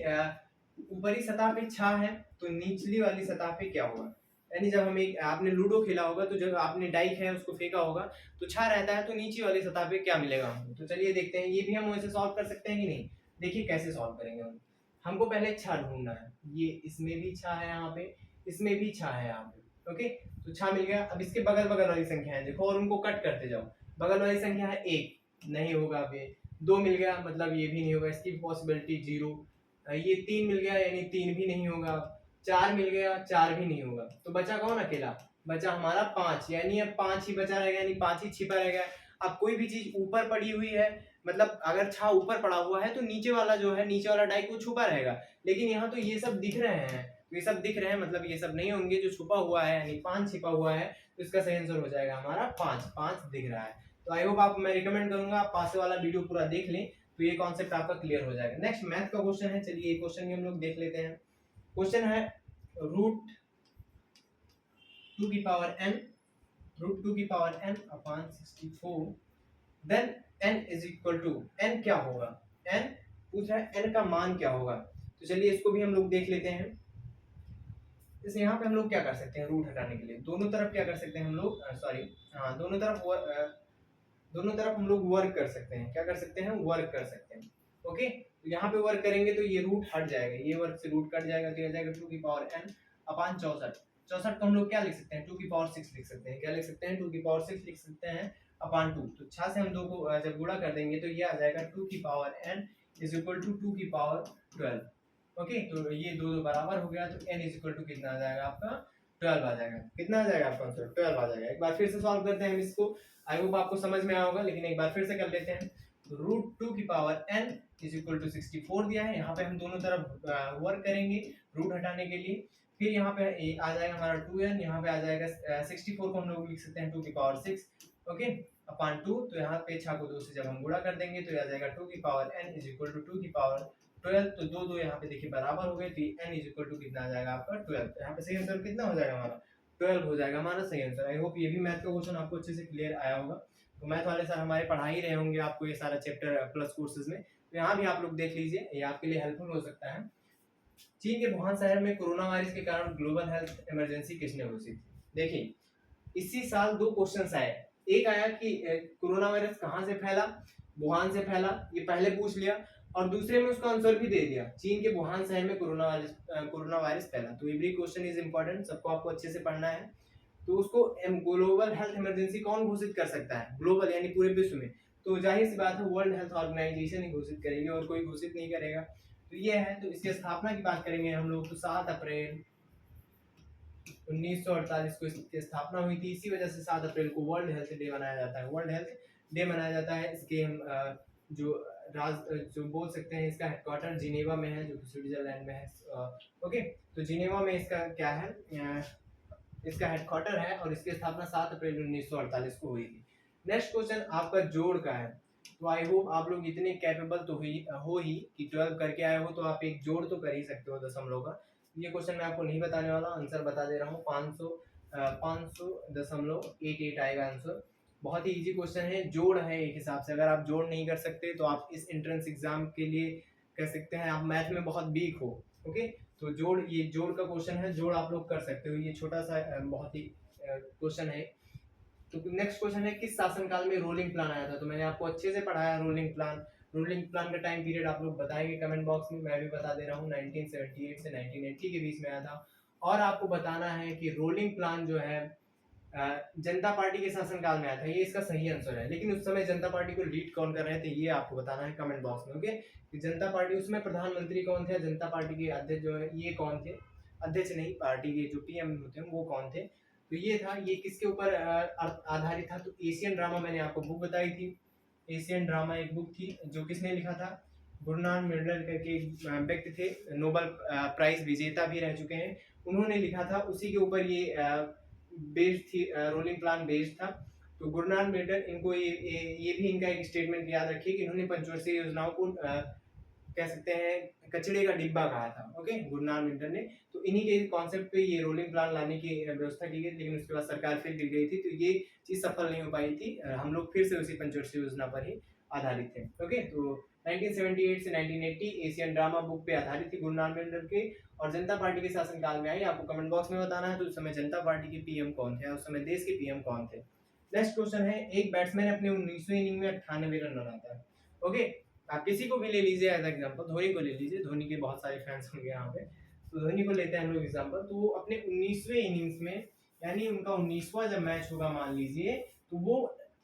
ऊपरी सतह पे छा है तो निचली वाली सतह पे क्या होगा? यानी जब हम आपने लूडो खेला होगा तो जब आपने डाइक है उसको फेंका होगा तो छा रहता है, तो नीचे वाली सतह पे क्या मिलेगा हमको? तो चलिए देखते हैं, ये भी हम वैसे सॉल्व कर सकते हैं कि नहीं। देखिए कैसे सॉल्व करेंगे हम, हमको पहले छा ढूंढना है, ये इसमें भी छा है यहाँ पे, इसमें भी छा है यहाँ पे, ओके, तो 6 मिल गया। अब इसके बगल बगल वाली संख्या है देखो और उनको कट करते जाओ। बगल वाली संख्या है 1, नहीं होगा। अब ये 2 मिल गया, मतलब ये भी नहीं होगा, इसकी पॉसिबिलिटी 0। ये 3 मिल गया, यानी 3 भी नहीं होगा। 4 मिल गया, 4 भी नहीं होगा। तो बचा कौन अकेला? बचा हमारा 5, यानी अब 5 ही बचा रहेगा, यानी 5 ही छिपा रहेगा। अब कोई भी चीज ऊपर पड़ी हुई है, मतलब अगर छा ऊपर पड़ा हुआ है तो नीचे वाला जो है, नीचे वाला डाइक वो छुपा रहेगा। लेकिन यहाँ तो ये सब दिख रहे हैं, ये सब दिख रहे हैं, मतलब ये सब नहीं होंगे। जो छुपा हुआ है यानी 5 छिपा हुआ है, तो इसका सही आंसर हो जाएगा हमारा 5। 5 दिख रहा है। तो आई होप आप, मैं रिकमेंड करूंगा आप पास वाला वीडियो पूरा देख लें, तो ये कॉन्सेप्ट आपका क्लियर हो जाएगा। नेक्स्ट मैथ का क्वेश्चन है, चलिए ये क्वेश्चन भी हम लोग देख लेते हैं। क्वेश्चन है रूट 2 की पावर n, रूट 2 की power n upon 64, then n is equal to, n क्या होगा? n पूछ रहा है n का मान क्या होगा। तो चलिए इसको भी हम लोग देख लेते हैं। जैसे यहाँ पे हम लोग क्या कर सकते हैं, रूट हटाने के लिए दोनों तरफ क्या कर सकते हैं हम लोग, सॉरी हाँ, दोनों तरफ हम लोग वर्क कर सकते हैं। क्या कर सकते हैं? वर्क कर सकते हैं। ओके, तो यहाँ पे वर्क करेंगे तो ये रूट हट जाएगा, ये वर्क से रूट कट जाएगा, तो आ जाएगा 2 की पावर n अपॉन 64। 64 को हम लोग क्या लिख सकते हैं? 2 की पावर 6 लिख सकते हैं। क्या लिख सकते हैं? 2 की पावर 6 लिख सकते हैं अपॉन 2। तो 6 से हम 2 को जब गुणा कर देंगे तो ये आ जाएगा 2 की power n is equal to 2 की पावर 12। ओके, तो ये दो बराबर हो गया, तो n इज इक्वल टू कितना आ जाएगा आपका? 12 आ जाएगा। कितना आ जाएगा आपका आंसर? 12 आ जाएगा। एक बार फिर से सॉल्व करते हैं हम इसको, आई होप आपको समझ में आया होगा, लेकिन एक बार फिर से कर लेते हैं। तो रूट 2 की power n is equal to 64 दिया है, यहाँ पे हम दोनों तरफ वर्क करेंगे रूट हटाने के लिए। फिर यहाँ पे आ जाएगा हमारा 2n, यहाँ पे आ जाएगा 64 को हम लोग लिख सकते हैं 2 की पावर 6, ओके अपॉन 2। तो यहाँ पे 6 को 2 से जब हम गुणा कर देंगे तो आ जाएगा 2 की power n is equal to 2 की पावर 12। तो दो दो यहाँ पे देखिए बराबर हो गए, तो n इज इक्वल टू कितना आ जाएगा आपका? 12। तो यहाँ पे सही आंसर कितना हो जाएगा हमारा? 12 हो जाएगा हमारा सही आंसर। आई होप ये भी मैथ का क्वेश्चन आपको अच्छे से क्लियर आया होगा। तो मैथ वाले सर हमारे पढ़ा ही रहे होंगे आपको ये सारा चैप्टर प्लस कोर्सेज में, तो यहाँ भी आप लोग देख लीजिए, ये आपके लिए हेल्पफुल हो सकता है। चीन के वुहान शहर में कोरोना वायरस के कारण ग्लोबल हेल्थ इमरजेंसी किसने घोषित की? देखिए इसी साल 2 क्वेश्चंस आए। एक आया कि कोरोना वायरस कहाँ से फैला? वुहान से फैला, ये पहले पूछ लिया, और दूसरे में उसका आंसर भी दे दिया, चीन के वुहान शहर में कोरोना वायरस फैला। तो एवरी क्वेश्चन इज इंपॉर्टेंट, सबको आपको अच्छे से पढ़ना है। तो उसको ग्लोबल हेल्थ इमरजेंसी कौन घोषित कर सकता है? ग्लोबल यानी पूरे विश्व में। तो जाहिर सी बात है वर्ल्ड हेल्थ ऑर्गेनाइजेशन ही घोषित करेगी, और कोई घोषित नहीं करेगा। तो ये है। तो इसकी स्थापना की बात करेंगे हम लोग, तो 7 अप्रैल 1948 को इसकी स्थापना हुई थी। इसी वजह से 7 अप्रैल को वर्ल्ड हेल्थ डे मनाया जाता है। वर्ल्ड हेल्थ डे मनाया जाता है। इसके हम जो बोल सकते हैं, इसका हेडक्वार्टर जिनेवा में है, जो कि स्विट्जरलैंड में है। ओके, तो जिनेवा में इसका क्या है, इसका हेडक्वार्टर है, और इसकी स्थापना 7 अप्रैल 1948 को हुई थी। नेक्स्ट क्वेश्चन आपका जोड़ का है। तो आई होप आप लोग इतने कैपेबल तो हो ही कि 12 करके आए हो, तो आप एक जोड़ तो कर ही सकते हो दशमलव का। ये क्वेश्चन मैं आपको नहीं बताने वाला, आंसर बता दे रहा हूँ। 500.88 आएगा आंसर। बहुत ही इजी क्वेश्चन है, जोड़ है एक हिसाब से। अगर आप जोड़ नहीं कर सकते तो आप इस एंट्रेंस एग्जाम के लिए कह सकते हैं आप मैथ में बहुत वीक हो। ओके, तो जोड़, ये जोड़ का क्वेश्चन है, जोड़ आप लोग कर सकते हो। ये छोटा सा बहुत ही क्वेश्चन है। तो नेक्स्ट क्वेश्चन है, किस शासनकाल में रोलिंग प्लान आया था? तो मैंने आपको अच्छे से पढ़ाया रोलिंग प्लान। रोलिंग प्लान का टाइम पीरियड आप लोग बताएंगे कमेंट बॉक्स में, मैं भी बता दे रहा हूँ। 1978 से 1980 के बीच में आया था। और आपको बताना है कि रोलिंग प्लान जो है जनता पार्टी के शासनकाल में आया था। ये इसका सही आंसर है। लेकिन उस समय जनता पार्टी को लीड कौन कर रहे थे, ये आपको बताना है कमेंट बॉक्स में। ओके, कि जनता पार्टी, उसमें प्रधानमंत्री कौन थे, जनता पार्टी के अध्यक्ष जो है ये कौन थे, अध्यक्ष नहीं, पार्टी के जो पीएम होते हैं वो कौन थे। तो ये था, ये किसके ऊपर आधारित था? तो एशियन ड्रामा मैंने आपको बुक बताई थी। एशियन ड्रामा एक बुक थी, जो किसने लिखा था? गुरनान मिर्डल करके व्यक्ति थे, नोबेल प्राइज विजेता भी रह चुके हैं, उन्होंने लिखा था। उसी के ऊपर ये बेस्ड थी, रोलिंग प्लान बेस्ड था। तो गुरनान मिर्डल, इनको ये भी इनका एक स्टेटमेंट याद रखिए कि इन्होंने पंचवर्षीय योजनाओं को कह सकते हैं कचड़े का डिब्बा कहा था। ओके, गुरनान मिर्डल ने। तो इन्हीं के कॉन्सेप्ट पे ये रोलिंग प्लान लाने की व्यवस्था की गई, लेकिन उसके बाद सरकार फिर गिर गई थी, तो ये चीज सफल नहीं हो पाई थी। हम लोग फिर से उसी पंचवर्षीय योजना पर ही आधारित थे। ओके, तो 1978 से 1980 एशियन ड्रामा बुक पे आधारित थी गुरनान मिर्डल के, और जनता पार्टी के शासनकाल में आई। आपको कमेंट बॉक्स में बताना है तो उस समय जनता पार्टी के पीएम कौन थे, उस समय देश के पीएम कौन थे। नेक्स्ट क्वेश्चन है, एक बैट्समैन अपने 19वीं इनिंग में 98 रन बनाता है। ओके, आप किसी को भी ले लीजिए एज एग्जांपल, धोनी को ले लीजिए, धोनी के बहुत सारे फैंस होंगे यहाँ पे, तो धोनी को लेते हैं हम लोग एग्जांपल। तो वो अपने 19वें इनिंग्स में यानी उनका 19वां जब मैच होगा मान लीजिए, तो वो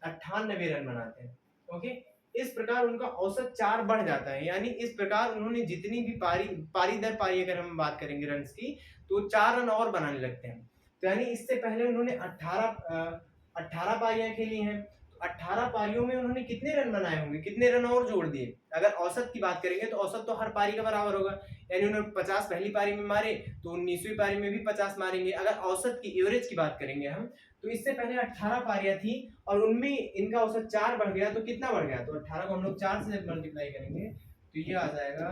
98 रन बनाते हैं। ओके, इस प्रकार उनका औसत 4 बढ़ जाता है। यानी इस प्रकार उन्होंने जितनी भी पारी दर पारी अगर हम बात करेंगे रन्स की, तो 4 रन और बनाने लगते हैं। तो यानी इससे पहले उन्होंने 18 पारियां खेली हैं, 18 पारियों में उन्होंने कितने रन बनाए होंगे, कितने रन और जोड़ दिए। अगर औसत की बात करेंगे तो औसत तो हर पारी का बराबर होगा, यानी उन्होंने 50 पहली पारी में मारे तो 19वीं पारी में भी 50 मारेंगे। अगर औसत की एवरेज की बात करेंगे हम, तो इससे पहले 18 पारियां थी और उनमें इनका औसत 4 बढ़ गया, तो कितना बढ़ गया, तो 18 को हम लोग 4 से जब मल्टीप्लाई करेंगे तो ये आ जाएगा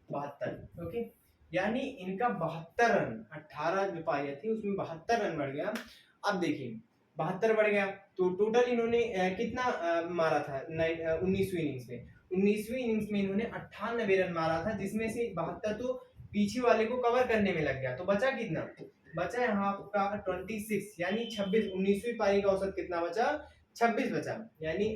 72। ओके, यानी इनका 72 रन, 18 जो पारियां थी उसमें 72 रन बढ़ गया। अब देखिए 72 बढ़ गया तो टोटल इन्होंने कितना मारा था 19वीं इनिंग्स में, 19वीं इनिंग्स में इन्होंने 98 रन मारा था, जिसमें से 72 तो पीछे वाले को कवर करने में लग गया। तो बचा कितना, बचा यहाँ आपका 26, यानी 26। 19वीं पारी का औसत कितना बचा, 26 बचा, यानी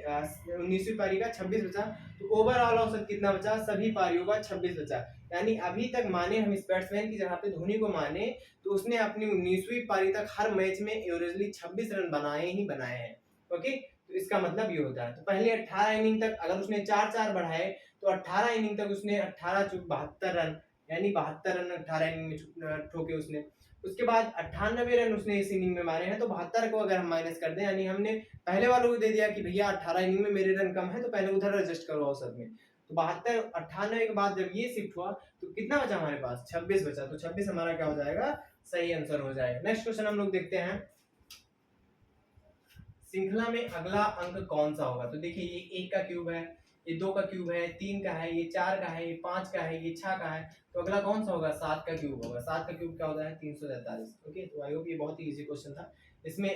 19वीं पारी का 26 बचा। तो ओवरऑल औसत कितना बचा, सभी पारियों का 26 बचा। यानी अभी तक माने हम इस बैट्समैन की जगह पे धोनी को माने, तो उसने अपनी 19वीं पारी तक हर मैच में एवरेजली 26 रन बनाए ही बनाए हैं। ओके, तो इसका मतलब ये होता है। तो पहले 18 इनिंग तक अगर उसने 4-4 बढ़ाए, तो 18 इनिंग तक उसने 18 चुक 72 रन, यानी 72 रन 18 इनिंग में ठोके उसने। उसके बाद 98 रन उसने इस इनिंग में मारे हैं, तो 72 को अगर हम माइनस कर दें, यानी हमने पहले वालों को दे दिया कि भैया 18 इनिंग में मेरे रन कम है, तो पहले उधर एडजस्ट करो औसत में। तो 72 98 के बाद जब ये शिफ्ट हुआ तो कितना बचा हमारे पास, 26 बचा। तो 26 हमारा क्या हो जाएगा, सही आंसर हो जाएगा। नेक्स्ट क्वेश्चन हम लोग देखते हैं, श्रृंखला में अगला अंक कौन सा होगा। तो देखिए ये 1 का क्यूब है, ये 2 का क्यूब है, 3 का है, ये 4 का है, ये 5 का है, ये 6 का है। तो अगला कौन सा होगा, 7 का क्यूब होगा। 7 का क्यूब क्या होता है, 343। ओके, तो आई होप ये बहुत ही इजी क्वेश्चन था। इसमें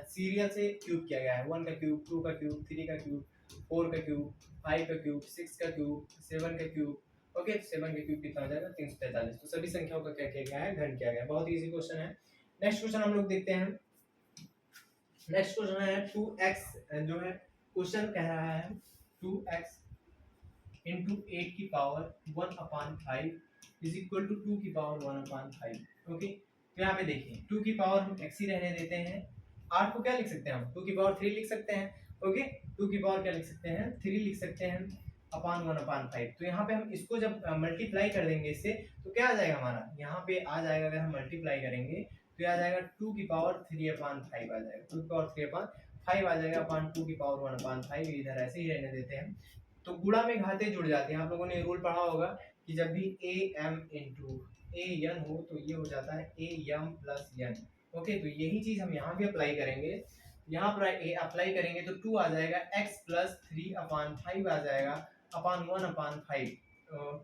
सीरियल से क्यूब किया गया है, 1 का क्यूब, 2 का क्यूब, 3 का क्यूब, 4 का क्यूब, 5 का क्यूब, 6 का क्यूब, 7 का क्यूब। ओके, 7 का क्यूब कितना हो जाएगा, 343। तो सभी संख्याओं का क्या किया गया है, घन किया गया है। बहुत इजी क्वेश्चन है। नेक्स्ट क्वेश्चन हम लोग देखते हैं। नेक्स्ट क्वेश्चन है 2x, जो है क्वेश्चन कह रहा है 2x into 8 की पावर 1/5 इज इक्वल टू 2 की पावर 1/5। ओके, तो यहाँ पे देखिए 2 की पावर हम x ही रहने देते हैं, 8 को क्या लिख सकते हैं हम, 2 की पावर 3 लिख सकते हैं। ओके, 2 की पावर क्या लिख सकते हैं, 3 लिख सकते हैं अपॉन 1/5। तो यहाँ पे हम इसको जब मल्टीप्लाई कर देंगे इससे, तो क्या आ जाएगा हमारा, यहाँ पे आ जाएगा, अगर हम मल्टीप्लाई करेंगे तो आ जाएगा 2 की पावर 3/5 आ जाएगा, 2 की पावर 3/5 आ जाएगा अपॉन 2 की पावर 1/5। इधर ऐसे ही रहने देते हैं। तो गुणा में घाते जुड़ जाते हैं। आप लोगों ने रूल पढ़ा होगा कि जब भी am इंटू ए एन हो तो ये हो जाता है A M plus N. Okay, तो यही चीज हम यहाँ भी अप्लाई करेंगे। यहाँ पर अप्लाई करेंगे तो 2 आ जाएगा, x प्लस 3/5 आ जाएगा अपॉन 1/5,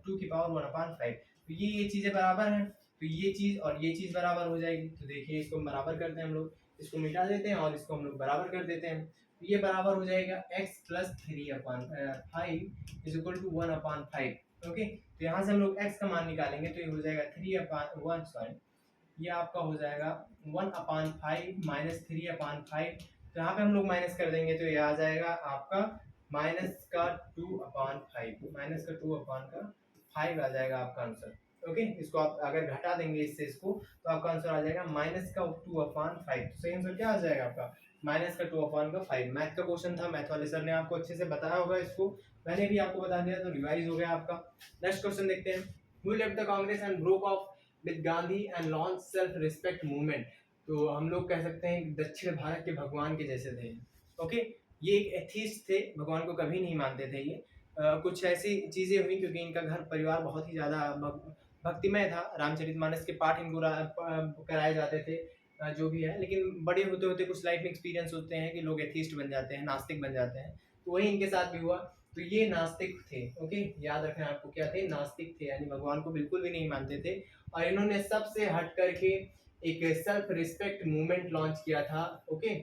2 की पावर 1/5। तो ये चीजें बराबर हैं, तो ये चीज और ये चीज बराबर हो जाएगी। तो देखिए इसको बराबर करते हैं हम लोग, इसको मिटा देते हैं और इसको हम लोग बराबर कर देते हैं। तो ये बराबर हो जाएगा x plus 3/5 is equal to 1/5। Okay, तो यहाँ से हम लोग x का मान निकालेंगे तो ये हो जाएगा 3/1, सॉरी ये आपका हो जाएगा 1/5 माइनस 3/5। तो यहाँ पे हम लोग माइनस कर देंगे तो ये आ जाएगा आपका माइनस का 2/5, माइनस का 2/5 आ जाएगा आपका आंसर। ओके, इसको आप अगर घटा देंगे इससे इसको, तो आपका आंसर आ जाएगा माइनस का 2/5। तो सही आंसर क्या आ जाएगा आपका, माइनस का 2/5। मैथ का क्वेश्चन था, मैथ वाले सर ने आपको अच्छे से बताया होगा, इसको मैंने भी आपको बता दिया तो रिवाइज हो गया आपका। नेक्स्ट क्वेश्चन देखते हैं, who left the Congress and broke of with Gandhi and launch self respect movement. तो हम लोग कह सकते हैं दक्षिण भारत के भगवान के जैसे थे। ओके, ये एक एथीस्ट थे, भगवान को कभी नहीं मानते थे ये। कुछ ऐसी चीजें हुई क्योंकि इनका घर परिवार बहुत ही ज्यादा भक्तिमय था, रामचरितमानस के पाठ इनको कराए जाते थे, जो भी है। लेकिन बड़े होते होते कुछ लाइफ में एक्सपीरियंस होते हैं कि लोग एथीस्ट बन जाते हैं, नास्तिक बन जाते हैं, तो वही इनके साथ भी हुआ। तो ये नास्तिक थे। ओके, याद रखना आपको क्या थे, नास्तिक थे, यानी भगवान को बिल्कुल भी नहीं मानते थे। और इन्होंने सबसे हट करके एक सेल्फ रिस्पेक्ट मूवमेंट लॉन्च किया था। ओके,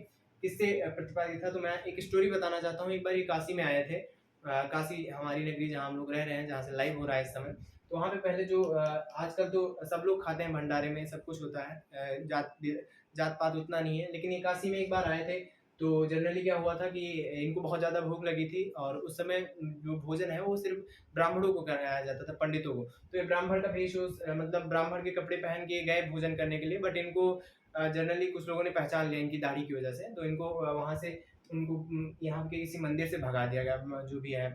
किससे प्रतिपादित था, तो मैं एक स्टोरी बताना चाहता हूँ। एक बार ये काशी में आए थे, काशी हमारी नगरी जहाँ हम लोग रह रहे हैं, जहाँ से लाइव हो रहा है इस समय। तो वहाँ पे पहले जो आजकल तो सब लोग खाते हैं, भंडारे में सब कुछ होता है, जात पात उतना नहीं है, लेकिन ये काशी में एक बार आए थे तो जनरली क्या हुआ था कि इनको बहुत ज़्यादा भूख लगी थी और उस समय जो भोजन है वो सिर्फ ब्राह्मणों को कराया जाता था, पंडितों को। तो ये ब्राह्मण का मतलब ब्राह्मण के कपड़े पहन के गए भोजन करने के लिए, बट इनको जनरली कुछ लोगों ने पहचान लिया इनकी दाढ़ी की वजह से, तो इनको वहाँ से उनको यहाँ के किसी मंदिर से भगा दिया गया, जो भी है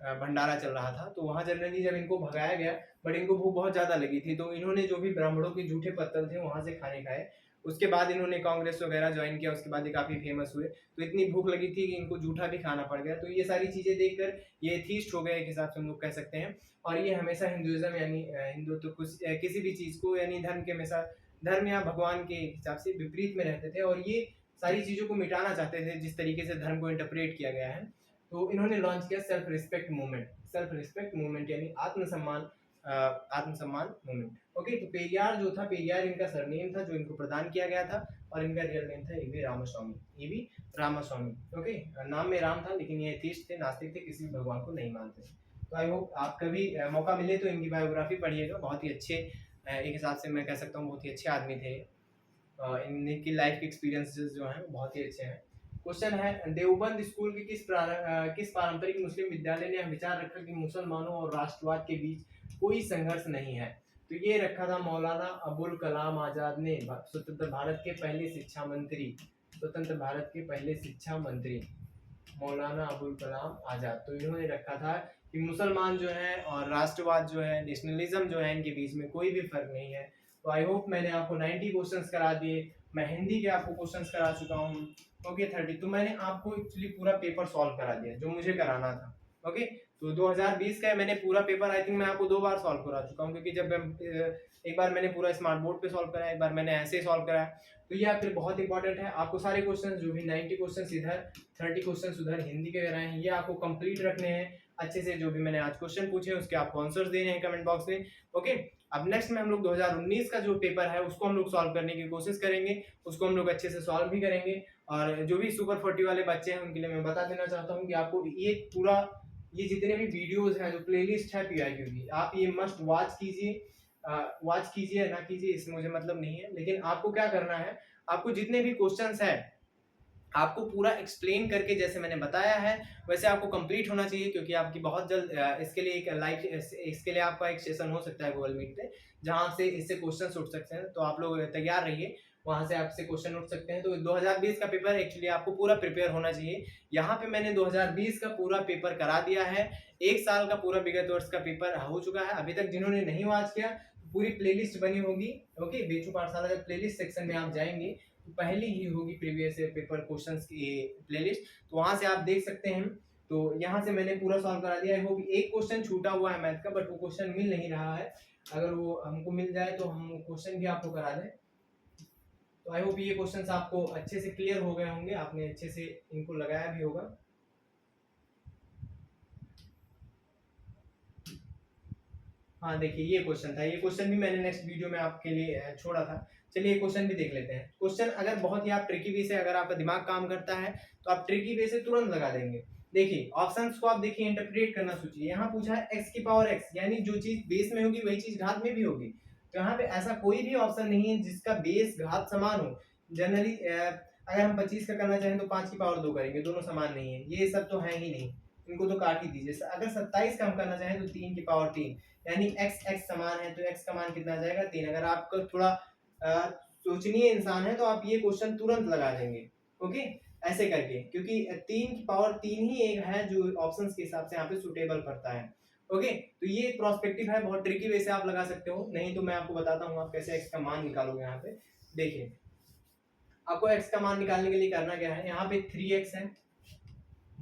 भंडारा चल रहा था, तो वहाँ जनरली जब इनको भगाया गया, बट इनको भूख बहुत ज़्यादा लगी थी, तो इन्होंने जो भी ब्राह्मणों के झूठे पत्तल थे वहाँ से खाने खाए। उसके बाद इन्होंने कांग्रेस वगैरह ज्वाइन किया, उसके बाद ये काफ़ी फेमस हुए। तो इतनी भूख लगी थी कि इनको जूठा भी खाना पड़ गया। तो ये सारी चीज़ें देखकर ये एथीस्ट हो गए, एक हिसाब से हम लोग कह सकते हैं। और ये हमेशा हिंदुइज्म यानी हिंदुत्व किसी भी चीज़ को यानी धर्म के हमेशा धर्म या भगवान के हिसाब से विपरीत में रहते थे, और ये सारी चीज़ों को मिटाना चाहते थे जिस तरीके से धर्म को इंटरप्रेट किया गया है। तो इन्होंने लॉन्च किया सेल्फ रिस्पेक्ट मूवमेंट यानी आत्मसम्मान मूवमेंट। ओके, तो पेरियार जो था, पेरियार इनका सरनेम था जो इनको प्रदान किया गया था, और इनका रियल नेम था ईवी रामास्वामी। ओके, नाम में राम था लेकिन ये एथीस्ट थे, नास्तिक थे, किसी भी भगवान को नहीं मानते थे। तो आई होप आप कभी मौका मिले तो इनकी बायोग्राफी पढ़िएगा, बहुत ही अच्छे एक हिसाब से मैं कह सकता हूँ बहुत ही अच्छे आदमी थे। इनकी लाइफ एक्सपीरियंसेस जो हैं बहुत ही अच्छे हैं। क्वेश्चन है, देवबंद स्कूल के किस पारंपरिक मुस्लिम विद्यालय ने यह विचार रखा कि मुसलमानों और राष्ट्रवाद के बीच कोई संघर्ष नहीं है? तो ये रखा था मौलाना अबुल कलाम आजाद ने, स्वतंत्र भारत के पहले शिक्षा मंत्री मौलाना अबुल कलाम आजाद। तो इन्होंने रखा था कि मुसलमान जो है और राष्ट्रवाद जो है, नेशनलिज्म जो है, इनके बीच में कोई भी फर्क नहीं है। तो आई होप मैंने आपको 90 क्वेश्चंस करा दिए। मैं हिंदी के आपको क्वेश्चंस करा चुका हूँ। ओके 30, तो मैंने आपको एक्चुअली पूरा पेपर सॉल्व करा दिया जो मुझे कराना था। ओके, तो 2020 का मैंने पूरा पेपर आई थिंक मैं आपको 2 बार सॉल्व करा चुका हूँ, क्योंकि जब मैं एक बार मैंने पूरा स्मार्ट बोर्ड पे सॉल्व कराया, एक बार मैंने ऐसे सॉल्व कराया। तो ये आपके लिए बहुत इंपॉर्टेंट है। आपको सारे क्वेश्चन जो भी 90 क्वेश्चन इधर, 30 क्वेश्चन उधर हिंदी के कराए हैं, ये आपको कंप्लीट रखने हैं अच्छे से। जो भी मैंने आज क्वेश्चन पूछे उसके आपको आंसर्स देने हैं कमेंट बॉक्स में। ओके, अब नेक्स्ट में हम लोग 2019 का जो पेपर है उसको हम लोग सॉल्व करने की कोशिश करेंगे, उसको हम लोग अच्छे से सॉल्व भी करेंगे। और जो भी सुपर 40 वाले बच्चे हैं उनके लिए मैं बता देना चाहता हूँ कि आपको ये पूरा, ये जितने भी वीडियोस हैं, जो प्लेलिस्ट है पीआईक्यू की, आप ये मस्ट वॉच कीजिए ना कीजिए इसमें मुझे मतलब नहीं है, लेकिन आपको क्या करना है, आपको जितने भी क्वेश्चंस हैं आपको पूरा एक्सप्लेन करके जैसे मैंने बताया है वैसे आपको कंप्लीट होना चाहिए, क्योंकि आपकी बहुत जल्द इसके लिए एक लाइव, इसके लिए आपका एक सेशन हो सकता है गूगल मीट पे, जहां से इससे क्वेश्चन उठ सकते हैं। तो आप लोग तैयार रहिए, वहां से आपसे क्वेश्चन उठ सकते हैं। तो 2020 का पेपर एक्चुअली आपको पूरा प्रिपेयर होना चाहिए। यहाँ पे मैंने 2020 का पूरा पेपर करा दिया है, एक साल का पूरा विगत वर्ष का पेपर हो चुका है। अभी तक जिन्होंने नहीं वॉच किया, पूरी प्लेलिस्ट बनी होगी। ओके, बेचू पाठशाला जब प्लेलिस्ट सेक्शन में आप जाएंगे तो पहली ही होगी प्रीवियस ईयर पेपर क्वेश्चंस की प्लेलिस्ट, तो वहां से आप देख सकते हैं। तो यहाँ से मैंने पूरा सॉल्व करा दिया है। वो भी एक क्वेश्चन छूटा हुआ है मैथ का, बट वो क्वेश्चन मिल नहीं रहा है। अगर वो हमको मिल जाए तो हम क्वेश्चन भी आपको करा दें। तो आई होप ये क्वेश्चंस आपको अच्छे से क्लियर हो गए होंगे, आपने अच्छे से इनको लगाया भी होगा। हाँ देखिए, ये क्वेश्चन था, ये क्वेश्चन भी मैंने नेक्स्ट वीडियो में आपके लिए छोड़ा था। चलिए क्वेश्चन भी देख लेते हैं। क्वेश्चन अगर बहुत ही आप ट्रिकी वे से, अगर आपका दिमाग काम करता है तो आप ट्रिकी वे से तुरंत लगा देंगे। देखिए ऑप्शंस को आप देखिए, इंटरप्रेट करना सोचिए। यहाँ पूछा है x की पावर x, यानी जो चीज बेस में होगी वही चीज घात में भी होगी। तो यहाँ पे ऐसा कोई भी ऑप्शन नहीं है जिसका बेस घात समान हो। जनरली अगर हम 25 का करना चाहें तो 5 की पावर 2 करेंगे, दोनों समान नहीं है, ये सब तो है ही नहीं, इनको तो काट ही दीजिए। अगर 27 का हम करना चाहें तो 3 की पावर 3, यानी x x समान है तो x का मान कितना आ जाएगा 3। अगर आपको थोड़ा सोचनीय इंसान है तो आप ये क्वेश्चन तुरंत लगा देंगे। ओके, ऐसे करके, क्योंकि 3 की पावर 3 ही एक है जो ऑप्शंस के हिसाब से यहाँ पे सुटेबल पड़ता है। ओके, तो ये प्रोस्पेक्टिव है, बहुत ट्रिकी वे से आप लगा सकते हो। नहीं तो मैं आपको बताता हूँ आप कैसे x का मान निकालोगे। यहाँ पे देखिए, आपको x का मान निकालने के लिए करना क्या है, यहाँ पे 3x है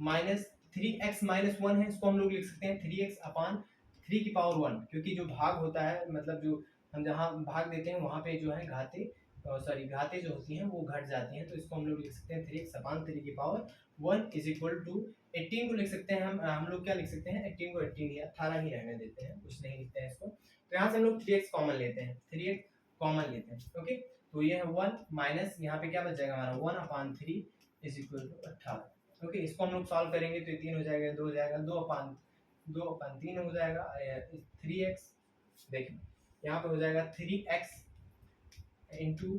माइनस 3x माइनस 1 है, इसको हम लोग लिख सकते हैं 3x अपान 3 की पावर 1, क्योंकि जो भाग होता है, मतलब जो हम जहाँ भाग देते हैं वहाँ पे जो है घाते जो होती हैं वो घट जाती हैं। तो इसको हम लोग लिख सकते हैं 3x अपान 3 की पावर 1 इज इक्वल टू 18 को लिख सकते हैं हम लोग क्या लिख सकते हैं, 18 को 18 या 18 ही रहने देते हैं, कुछ नहीं लिखते हैं इसको। तो यहाँ से हम लोग 3x कॉमन लेते हैं, 3x कॉमन लेते हैं। ओके, तो ये है 1 माइनस यहाँ पे क्या बच जाएगा हमारा 1 upon 3 is equal to 18। Okay, इसको हम लोग सॉल्व करेंगे तो ये 3 हो जाएगा, 2 हो जाएगा, 2 अपान 3 हो जाएगा 3x। देखिए यहाँ पे हो जाएगा 3x into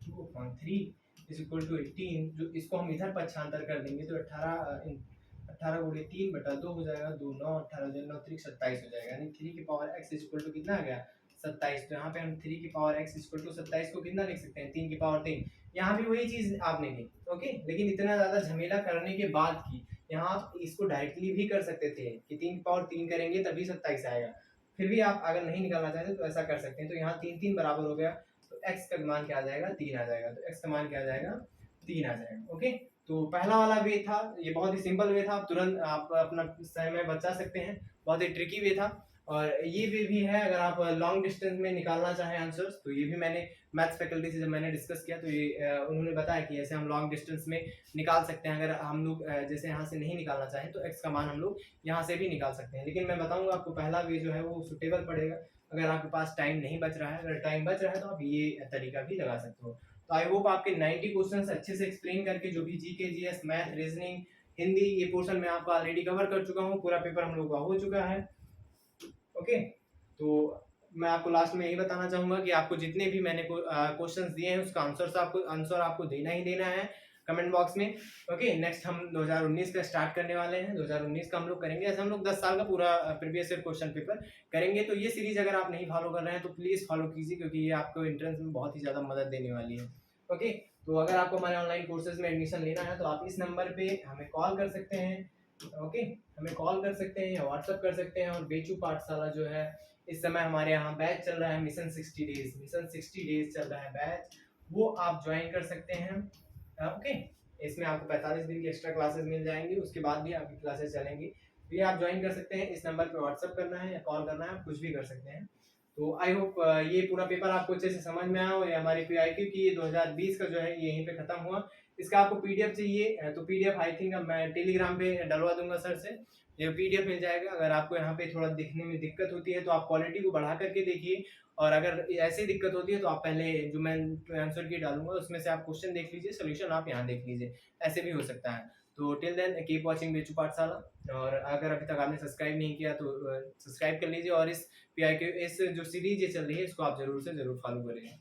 2 upon 3 is equal to 18, जो इसको हम इधर पक्षांतर कर देंगे तो 18 गुणे 3/2 हो जाएगा, 2 9 18 9 3 27 हो जाएगा, यानी 3 की पावर x इक्वल टू कितना आ गया 27। तो यहाँ पे हम 3 की पावर x इक्वल टू 27 को कितना लिख सकते हैं 3 की पावर 3। यहाँ भी वही चीज आपने की, ओके, लेकिन इतना ज्यादा झमेला करने के बाद की, यहाँ आप इसको डायरेक्टली भी कर सकते थे कि 3 की पावर 3 करेंगे तभी 27 आएगा। फिर भी आप अगर नहीं निकालना चाहते तो ऐसा कर सकते हैं। तो यहाँ 3 3 बराबर हो गया, तो x का मान क्या आ जाएगा 3 आ जाएगा, तो x का मान क्या आ जाएगा 3 आ जाएगा। ओके, तो पहला वाला वे था, ये बहुत ही सिंपल वे था, तुरंत आप अपना समय बचा सकते हैं, बहुत ही ट्रिकी वे था। और ये वे भी है अगर आप लॉन्ग डिस्टेंस में निकालना चाहें आंसर्स, तो ये भी मैंने मैथ्स फैकल्टी से जब मैंने डिस्कस किया तो ये उन्होंने बताया कि ऐसे हम लॉन्ग डिस्टेंस में निकाल सकते हैं। अगर हम लोग जैसे यहाँ से नहीं निकालना चाहें तो x का मान हम लोग यहाँ से भी निकाल सकते हैं, लेकिन मैं बताऊंगा आपको पहला वे जो है वो सुटेबल पड़ेगा अगर आपके पास टाइम नहीं बच रहा है। अगर टाइम बच रहा है तो आप ये तरीका भी लगा सकते हो। तो आई होप आपके 90 क्वेश्चंस अच्छे से एक्सप्लेन करके, जो भी GK GS math reasoning Hindi ये पोर्शन में आपको ऑलरेडी कवर कर चुका हूँ, पूरा पेपर हम लोग का हो चुका है। ओके, तो मैं आपको लास्ट में यही बताना चाहूंगा कि आपको जितने भी मैंने क्वेश्चंस दिए हैं उसका आंसर आपको देना ही देना है कमेंट बॉक्स में। ओके, नेक्स्ट हम 2019 का स्टार्ट करने वाले हैं, 2019 का हम लोग करेंगे, ऐसे हम लोग 10 साल का पूरा प्रीवियस ईयर क्वेश्चन पेपर करेंगे। तो ये सीरीज अगर आप नहीं फॉलो कर रहे हैं तो प्लीज फॉलो कीजिए, क्योंकि ये आपको एंट्रेंस में बहुत ही ज्यादा मदद देने वाली है। ओके, तो अगर आपको हमारे ऑनलाइन कोर्सेज में एडमिशन लेना है तो आप इस नंबर पे हमें कॉल कर सकते हैं। ओके, हमें कॉल कर सकते हैं या व्हाट्सएप कर सकते हैं। और बेचू पाठशाला जो है इस समय हमारे यहाँ बैच चल रहा है, मिशन 60 डेज चल रहा है बैच, वो आप ज्वाइन कर सकते हैं। ओके, इसमें आपको 45 दिन की एक्स्ट्रा क्लासेस मिल जाएंगी, उसके बाद भी आपकी क्लासेस चलेंगी। तो ये आप ज्वाइन कर सकते हैं, इस नंबर पे व्हाट्सएप करना है या कॉल करना है, आप कुछ भी कर सकते हैं। तो आई होप ये पूरा पेपर आपको अच्छे से समझ में आया हो। ये हमारी PIQ की 2020 का जो है ये यहीं पे खत्म हुआ। इसका आपको PDF चाहिए तो PDF आई थिंक मैं टेलीग्राम पे डलवा दूंगा सर से, ये PDF मिल जाएगा। अगर आपको यहाँ पे थोड़ा दिखने में दिक्कत होती है तो आप क्वालिटी को बढ़ा करके देखिए, और अगर ऐसी दिक्कत होती है तो आप पहले जो मैं आंसर की डालूंगा उसमें से आप क्वेश्चन देख लीजिए, सोल्यूशन आप यहाँ देख लीजिए, ऐसे भी हो सकता है। तो टिल देन कीप वाचिंग बेचू पाठशाला, और अगर अभी तक आपने सब्सक्राइब नहीं किया तो सब्सक्राइब कर लीजिए, और इस PIQ इस जो सीरीज ये चल रही है इसको आप जरूर से जरूर फॉलो करिए।